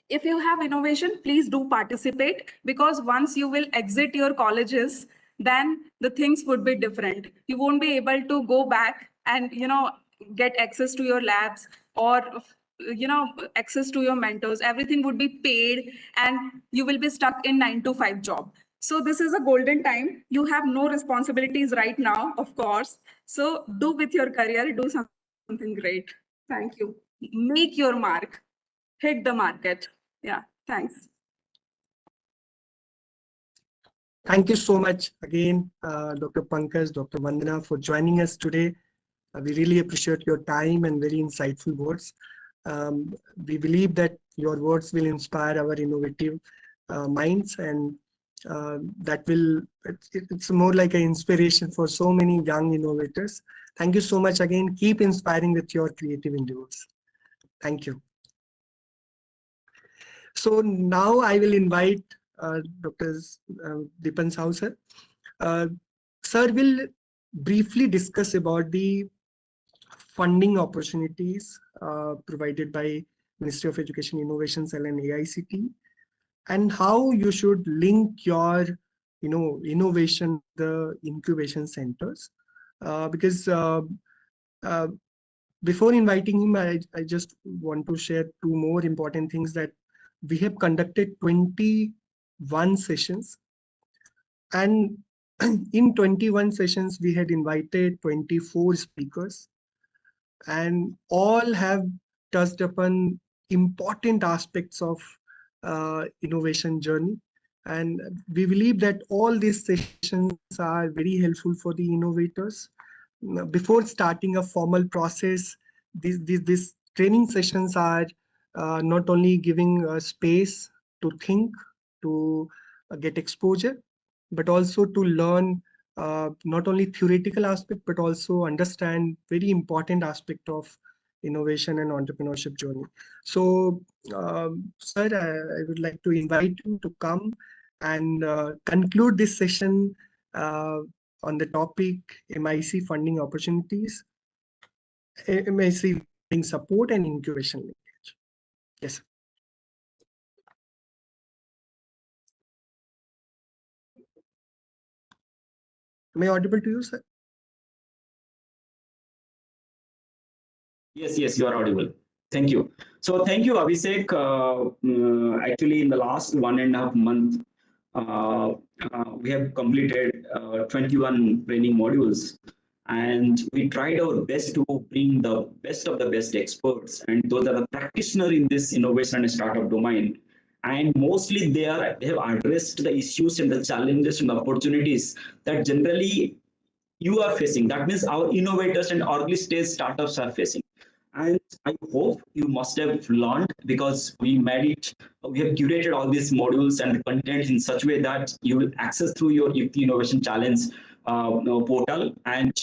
if you have innovation, please do participate, because once you will exit your colleges, then the things would be different. You won't be able to go back and, get access to your labs or, access to your mentors. Everything would be paid and you will be stuck in 9-to-5 job. So this is a golden time. You have no responsibilities right now, of course. So do with your career, do something great. Thank you. Make your mark, hit the market. Yeah, thanks. Thank you so much again, Dr. Pankaj, Dr. Vandana, for joining us today. We really appreciate your time and very insightful words. We believe that your words will inspire our innovative minds, and it's more like an inspiration for so many young innovators. Thank you so much again. Keep inspiring with your creative endeavors. Thank you. So now I will invite Dr. Dipan Sahu sir. Sir will briefly discuss about the funding opportunities provided by Ministry of Education, Innovation Cell and AICTE, and how you should link your innovation, the incubation centers. Because before inviting him, I just want to share two more important things, that we have conducted 21 sessions, and in 21 sessions we had invited 24 speakers, and all have touched upon important aspects of innovation journey. And we believe that all these sessions are very helpful for the innovators. Before starting a formal process, these training sessions are not only giving a space to think, to get exposure, but also to learn not only theoretical aspect, but also understand very important aspect of innovation and entrepreneurship journey. So, sir, I would like to invite you to come and conclude this session on the topic MIC funding opportunities, MIC support and incubation linkage. Yes, sir. Am I audible to you, sir? Yes, you are audible. Thank you. So thank you, Abhishek. Actually, in the last 1.5 months, we have completed 21 training modules, and we tried our best to bring the best of the best experts, and those are the practitioners in this innovation and startup domain. And mostly they have addressed the issues and the challenges and the opportunities that generally you are facing. That means our innovators and early stage startups are facing. And I hope you must have learned, because we have curated all these modules and content in such a way that you will access through your YUKTI Innovation Challenge portal. And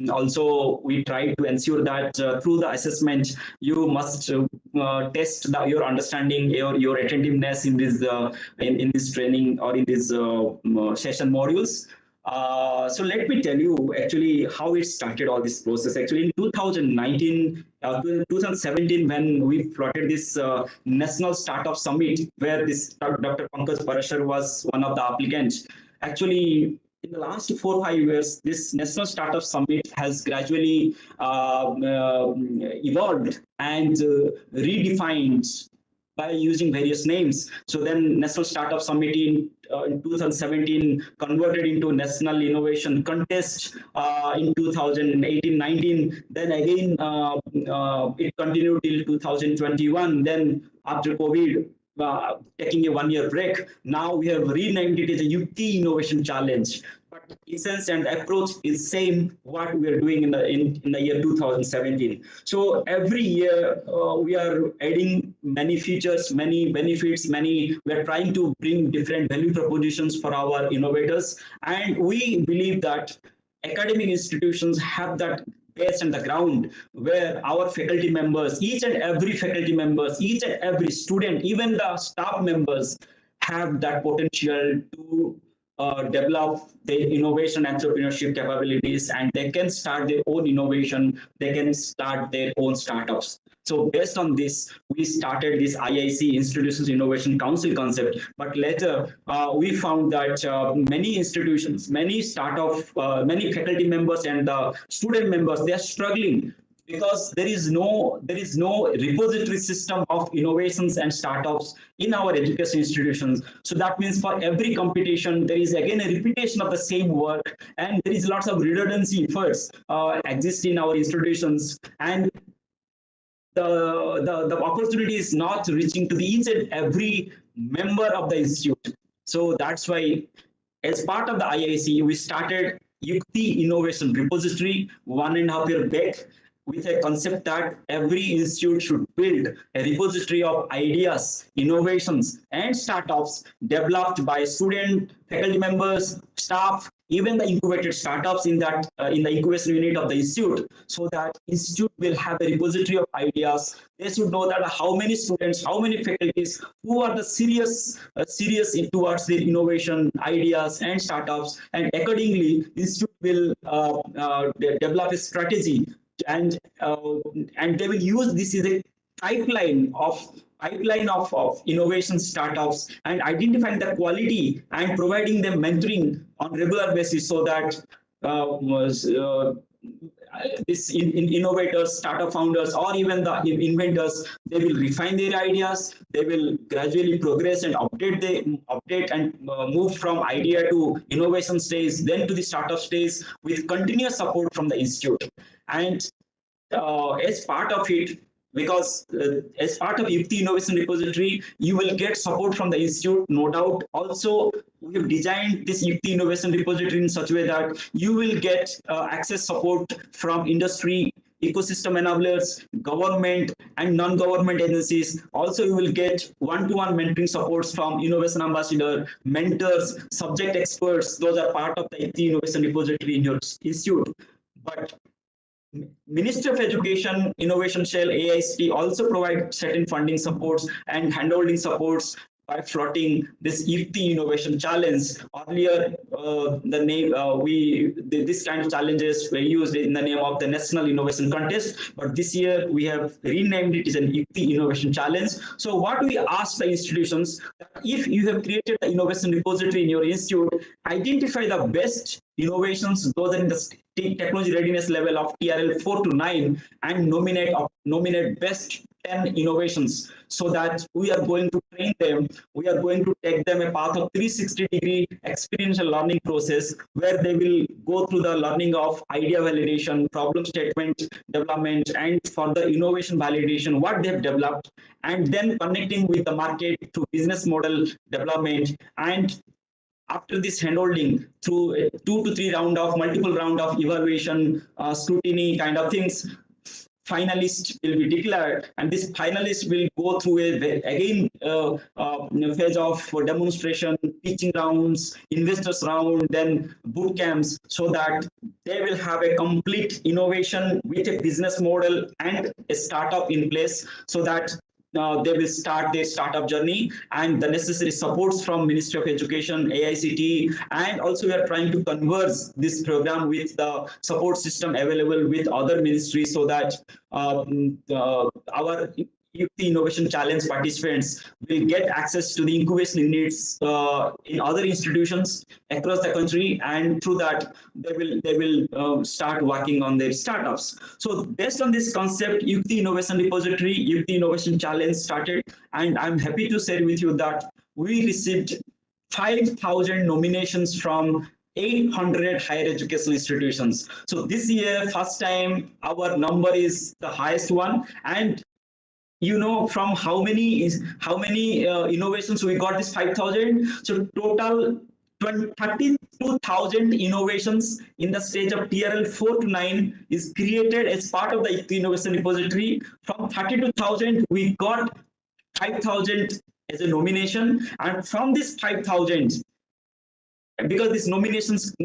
also we try to ensure that through the assessment, you must test your understanding, your attentiveness in this in this training or in this session modules. So let me tell you actually how it started, all this process. Actually, in 2017, when we floated this National Startup Summit, where this Dr. Pankaj Parashar was one of the applicants. Actually, in the last 4 or 5 years, this National Startup Summit has gradually evolved and redefined by using various names. So then National Startup Summit in 2017 converted into National Innovation Contest in 2018-19. Then again, it continued till 2021. Then after COVID, taking a 1-year break, now we have renamed it as a Yukti Innovation Challenge. But essence and approach is same what we are doing in the year 2017. So every year we are adding many features, many benefits, we are trying to bring different value propositions for our innovators, and we believe that academic institutions have that base and the ground where our faculty members, each and every faculty members, each and every student, even the staff members have that potential to develop their innovation entrepreneurship capabilities, and they can start their own innovation, they can start their own startups. So based on this, we started this IIC, Institutions Innovation Council concept. But later, we found that many institutions, many startup, many faculty members and student members, they are struggling because there is no repository system of innovations and startups in our education institutions. So that means for every competition, there is again a repetition of the same work, and there is lots of redundancy efforts exist in our institutions, and the opportunity is not reaching to the each and every member of the institute. So that's why, as part of the IIC, we started Yukti Innovation Repository 1.5 years back, with a concept that every institute should build a repository of ideas, innovations, and startups developed by student, faculty members, staff, even the incubated startups in that in the incubation unit of the institute, so that institute will have a repository of ideas. They should know that how many students, how many faculties who are the serious towards their innovation ideas and startups, and accordingly, institute will develop a strategy, and they will use this as a pipeline of innovation startups, and identifying the quality and providing them mentoring on regular basis, so that this innovators, startup founders, or even the inventors, they will refine their ideas, they will gradually progress and update and move from idea to innovation stage, then to the startup stage, with continuous support from the institute. And as part of it, because as part of Yukti Innovation Repository, you will get support from the institute, no doubt. Also, we have designed this Yukti Innovation Repository in such a way that you will get access support from industry, ecosystem enablers, government and non-government agencies. Also, you will get one-to-one mentoring supports from innovation ambassador, mentors, subject experts. Those are part of the Yukti Innovation Repository in your institute. But Ministry of Education Innovation Cell, AICT, also provide certain funding supports and handholding supports by floating this Yukti Innovation Challenge. Earlier, the name this kind of challenges were used in the name of the National Innovation Contest, but this year we have renamed it as an Yukti Innovation Challenge. So what we ask the institutions, if you have created the innovation repository in your institute, identify the best innovations, those are in the technology readiness level of TRL 4 to 9, and nominate best 10 innovations, so that we are going to train them, we are going to take them a path of 360-degree experiential learning process, where they will go through the learning of idea validation, problem statement development, and further innovation validation, what they have developed, and then connecting with the market to business model development. And after this handholding, through 2 to 3 multiple round of evaluation, scrutiny kind of things, finalist will be declared, and this finalist will go through again phase of demonstration, pitching rounds, investors round, then boot camps, so that they will have a complete innovation with a business model and a startup in place, so that they will start their startup journey, and the necessary supports from Ministry of Education, AICT, and also we are trying to converge this program with the support system available with other ministries, so that our Yukti Innovation Challenge participants will get access to the incubation units in other institutions across the country, and through that they will start working on their startups. So based on this concept, Yukti Innovation Repository, Yukti Innovation Challenge started, and I'm happy to share with you that we received 5,000 nominations from 800 higher educational institutions. So this year, first time, our number is the highest one. And you know from how many innovations we got this 5,000? So total 32,000 innovations in the stage of TRL 4 to 9 is created as part of the Yukti Innovation Repository. From 32,000, we got 5,000 as a nomination, and from this 5,000, because these nominations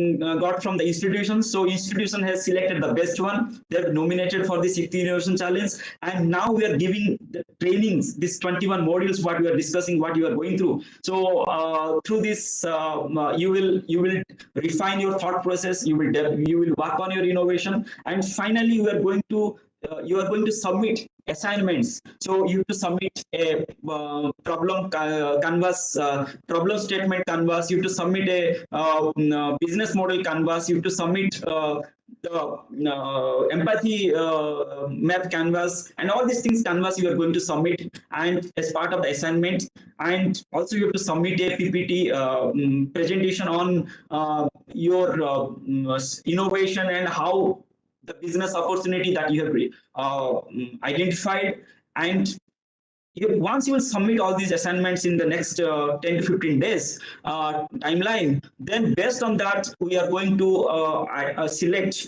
got from the institutions, so institution has selected the best one. They're nominated for this Yukti Innovation Challenge, and now we are giving the trainings, these 21 modules, what we are discussing, what you are going through. So through this, you will refine your thought process, you will work on your innovation, and finally you are going to submit assignments. So you have to submit a problem canvas, problem statement canvas. You have to submit a business model canvas. You have to submit the empathy map canvas, and all these things canvas you are going to submit, and as part of the assignment. And also you have to submit a PPT presentation on your innovation and how the business opportunity that you have identified. And once you will submit all these assignments in the next 10 to 15 days timeline, then based on that, we are going to select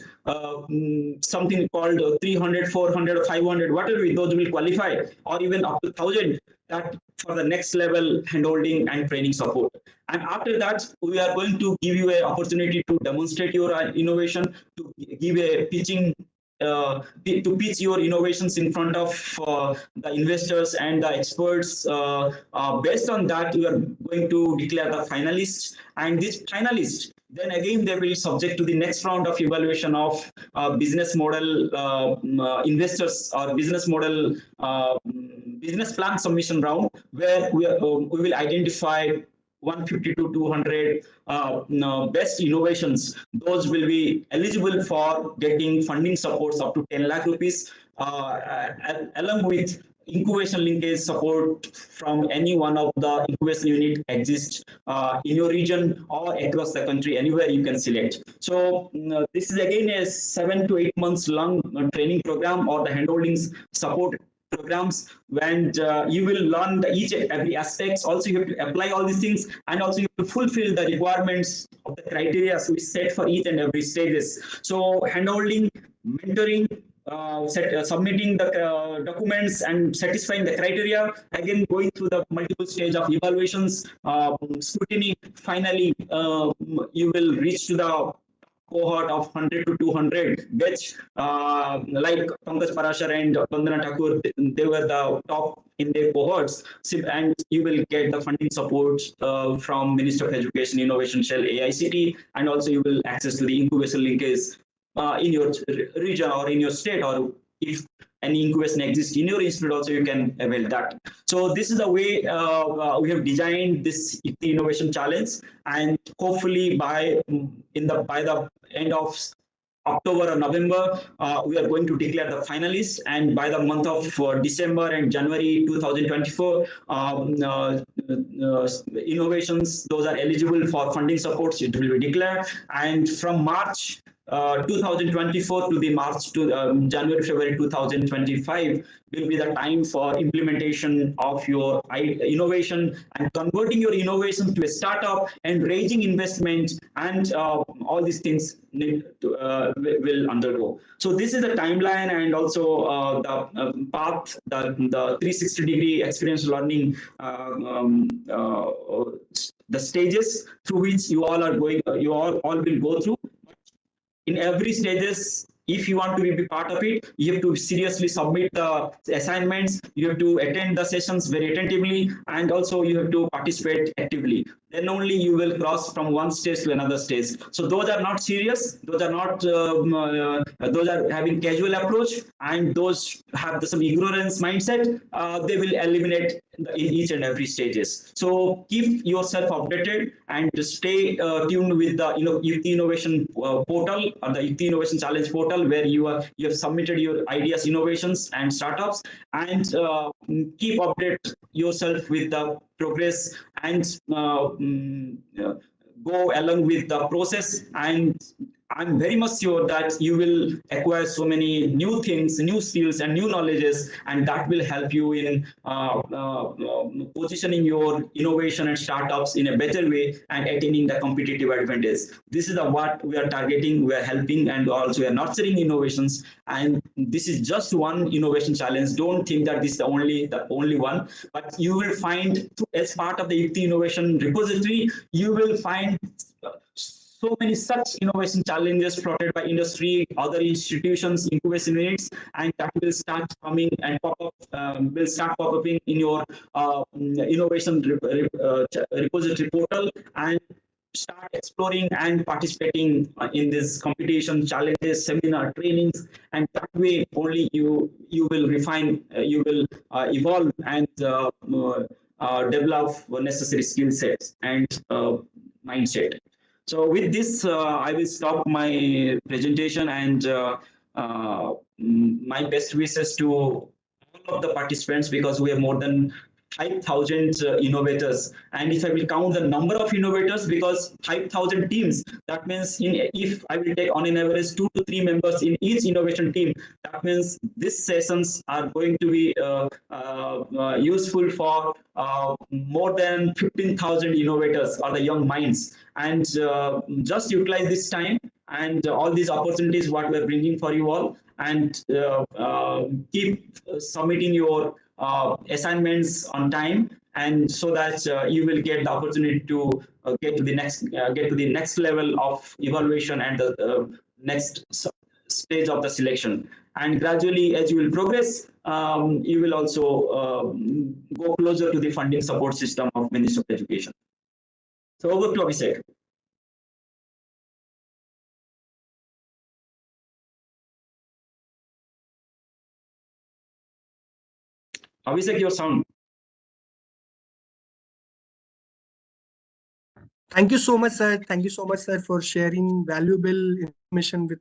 something called 300, 400, or 500, whatever those will qualify, or even up to 1,000, that for the next level handholding and training support. And after that, we are going to give you an opportunity to demonstrate your innovation, to give a pitching, to pitch your innovations in front of the investors and the experts. Based on that, we are going to declare the finalists, and this finalists, then again they will be subject to the next round of evaluation of business model investors, or business model business plan submission round, where we will identify 150 to 200 best innovations. Those will be eligible for getting funding supports up to 10 lakh rupees, along with incubation linkage support from any one of the incubation unit exists in your region or across the country, anywhere you can select. So this is again a 7 to 8 months long training program, or the handholdings support programs, when you will learn each and every aspects. Also, you have to apply all these things, and also you have to fulfill the requirements of the criteria we set for each and every stages. So handholding, mentoring, submitting the documents and satisfying the criteria, again going through the multiple stage of evaluations, scrutiny. Finally, you will reach to the cohort of 100 to 200 batch, like Pankaj Parashar and Vandana Thakur, they were the top in their cohorts, and you will get the funding support from Minister of Education, Innovation Cell, AICT, and also you will access to the incubation linkage in your region or in your state, or if any incubation exists in your institute, also you can avail that. So this is the way we have designed this Innovation Challenge, and hopefully by the end of October or November, we are going to declare the finalists, and by the month of December and January 2024, innovations, those are eligible for funding supports, it will be declared. And from March 2024 to the March to January, February 2025 will be the time for implementation of your innovation and converting your innovation to a startup and raising investment, and all these things will undergo. So this is the timeline, and also the path, the 360-degree experience learning, the stages through which you all will go through. In every stages, if you want to be part of it, you have to seriously submit the assignments, you have to attend the sessions very attentively, and also you have to participate actively. then only you will cross from one stage to another stage. So those are not serious, those are not those are having casual approach, and those have some ignorance mindset, they will eliminate in each and every stages. So keep yourself updated and stay tuned with the Yukti Innovation portal, or the Yukti Innovation Challenge portal, where you have submitted your ideas, innovations and startups, and keep update yourself with the progress, and go along with the process. And I'm very much sure that you will acquire so many new things, new skills, and new knowledges, and that will help you in positioning your innovation and startups in a better way and attaining the competitive advantage. This is what we are targeting. We are helping, and also we are nurturing innovations. And this is just one innovation challenge. Don't think that this is the only one. But you will find, as part of the Yukti Innovation repository, you will find so many such innovation challenges floated by industry, other institutions, incubation units, and that will start coming and will start pop-upping in your innovation repository portal, and start exploring and participating in this competition, challenges, seminar, trainings, and that way only you will refine, you will evolve and develop necessary skill sets and mindset. So with this, I will stop my presentation, and my best wishes to all of the participants, because we have more than 5,000 innovators. And if I will count the number of innovators, because 5,000 teams, that means if I will take on an average 2 to 3 members in each innovation team, that means these sessions are going to be useful for more than 15,000 innovators or the young minds. And just utilize this time and all these opportunities what we are bringing for you all, and keep submitting your assignments on time, and so that you will get the opportunity to get to the next level of evaluation and the next stage of the selection. And gradually, as you will progress, you will also go closer to the funding support system of Ministry of Education. So over to Abhishek. Abhishek, your sound. Thank you so much, sir. Thank you so much, sir, for sharing valuable information with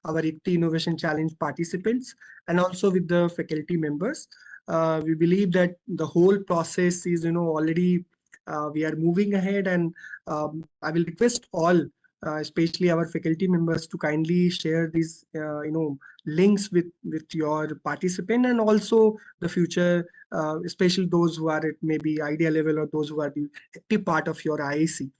our Yukti Innovation Challenge participants and also with the faculty members. We believe that the whole process is, already we are moving ahead, and I will request all, especially our faculty members, to kindly share these, links with your participant, and also the future, especially those who are at maybe idea level or those who are the active part of your IIC.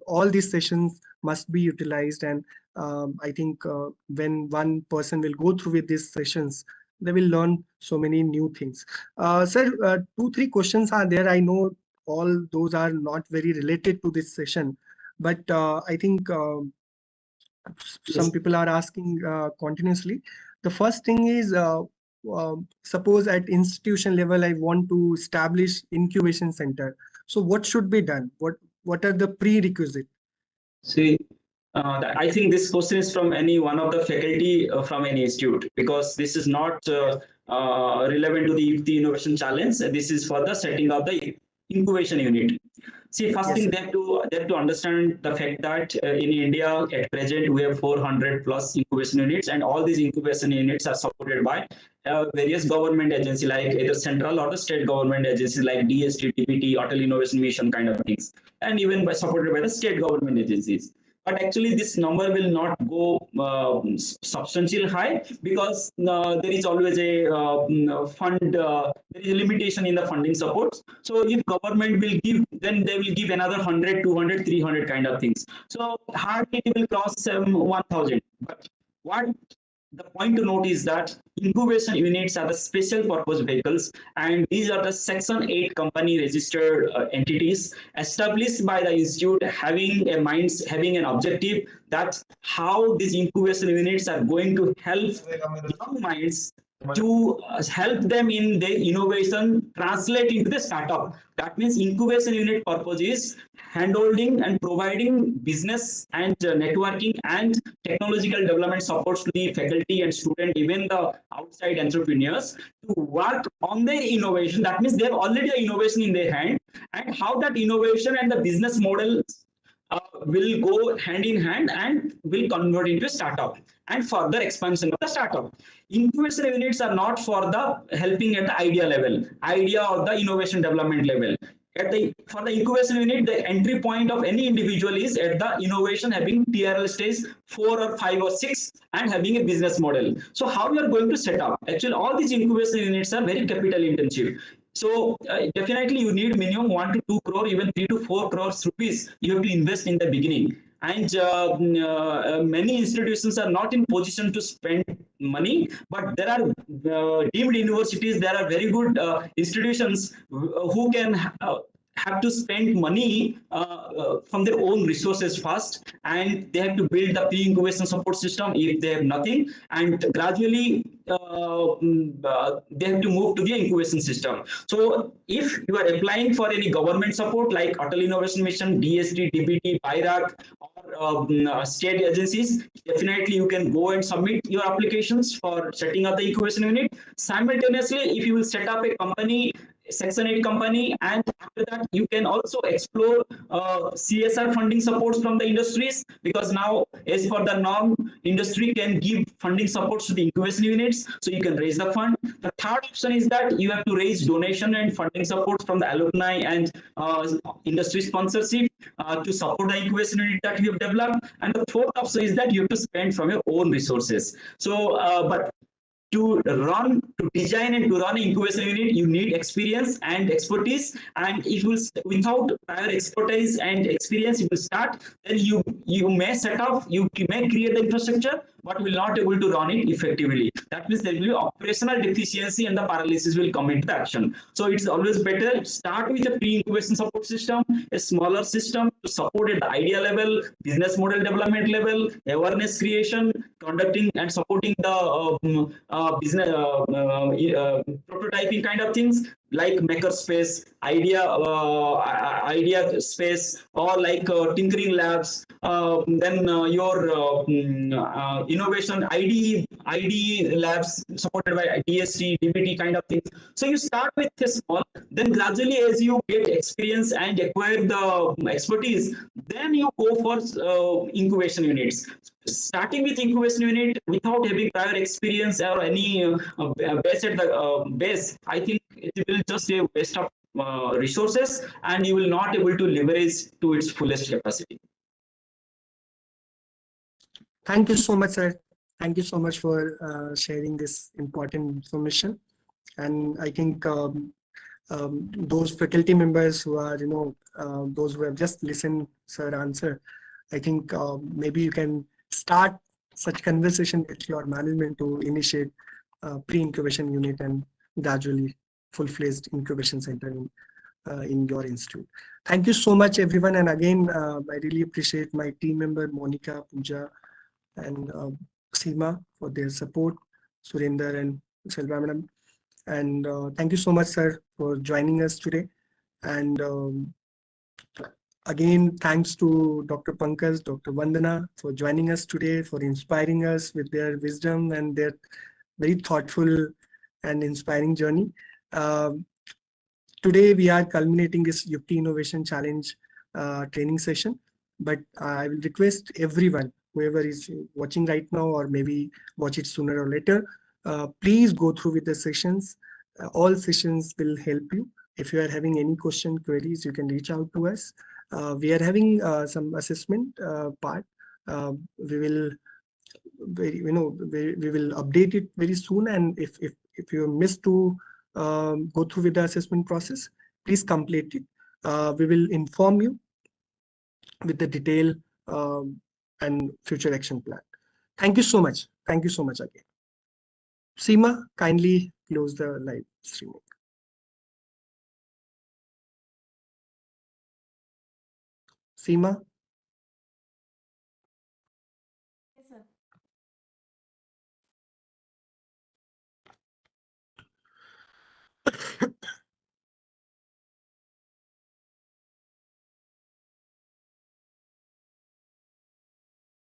All these sessions must be utilized, and I think when one person will go through with these sessions, they will learn so many new things. Sir, 2-3 questions are there. I know all those are not very related to this session, but I think some people are asking continuously. The first thing is, suppose at institution level, I want to establish incubation center. So what should be done? What are the prerequisites? See, I think this question is from any one of the faculty from any institute, because this is not relevant to the Yukti Innovation Challenge. This is for the setting of the incubation unit. See, first thing, they have to understand the fact that in India at present we have 400 plus incubation units, and all these incubation units are supported by various government agencies, like either central or the state government agencies like DST, DPT, Atal Innovation Mission kind of things, and even supported by the state government agencies. But actually, this number will not go substantially high, because there is always a fund, there is a limitation in the funding support. So if government will give, then they will give another 100, 200, 300 kind of things. So hardly it will cross 1,000. But what the point to note is that incubation units are the special purpose vehicles, and these are the Section 8 company registered entities established by the institute, having an objective that how these incubation units are going to help young minds, to help them in their innovation translate into the startup. That means incubation unit purpose is handholding and providing business and networking and technological development supports to the faculty and student, even the outside entrepreneurs, to work on their innovation. That means they have already an innovation in their hand, and how that innovation and the business model will go hand in hand and will convert into a startup and further expansion of the startup. Incubation units are not for the helping at the idea level, idea or the innovation development level. For the incubation unit, the entry point of any individual is at the innovation having TRL stage 4 or 5 or 6 and having a business model. So how you are going to set up? Actually, all these incubation units are very capital intensive. So definitely you need minimum 1 to 2 crore, even 3 to 4 crores rupees you have to invest in the beginning. And many institutions are not in position to spend money, but there are deemed universities, there are very good institutions who can have to spend money from their own resources first, and they have to build the pre-incubation support system if they have nothing, and gradually they have to move to the incubation system. So if you are applying for any government support like Atal Innovation Mission, DST, DBT, BIRAC, or state agencies, definitely you can go and submit your applications for setting up the incubation unit. Simultaneously, if you will set up a company, Section 8 company, and after that you can also explore CSR funding supports from the industries, because now as per the norm, industry can give funding supports to the incubation units, so you can raise the fund. The third option is that you have to raise donation and funding supports from the alumni and industry sponsorship to support the incubation unit that you have developed. And the fourth option is that you have to spend from your own resources. So but to design and to run an incubation unit, you need experience and expertise. And if you without prior expertise and experience, you will start, then you may set up, you may create the infrastructure, but will not able to run it effectively. That means there will be operational deficiency and the paralysis will come into action. So it's always better start with a pre-incubation support system, a smaller system to support at the idea level, business model development level, awareness creation, conducting and supporting the business prototyping kind of things, like makerspace, idea space, or like tinkering labs, then your innovation ID labs supported by DST, DBT kind of things. So you start with a small, then gradually as you get experience and acquire the expertise, then you go for incubation units. Starting with incubation unit without having prior experience or any base at the base, I think it will just be a waste of resources, and you will not able to leverage to its fullest capacity. Thank you so much, sir. Thank you so much for sharing this important information. And I think those faculty members who are, those who have just listened, sir, answer, I think maybe you can start such conversation with your management to initiate pre-incubation unit and gradually full-fledged incubation center in your institute. Thank you so much, everyone. And again, I really appreciate my team member, Monica, Pooja, and Seema for their support, Surinder and Selva madam. And thank you so much, sir, for joining us today. And again, thanks to Dr. Pankaj, Dr. Vandana for joining us today, for inspiring us with their wisdom and their very thoughtful and inspiring journey. Today, we are culminating this YUKTI Innovation Challenge training session, but I will request everyone, whoever is watching right now or maybe watch it sooner or later, please go through with the sessions. All sessions will help you. If you are having any question, queries, you can reach out to us. We are having some assessment part. We will update it very soon. And if you miss to go through with the assessment process, please complete it. We will inform you with the detail and future action plan. Thank you so much. Thank you so much again. Seema, kindly close the live streaming. Seema.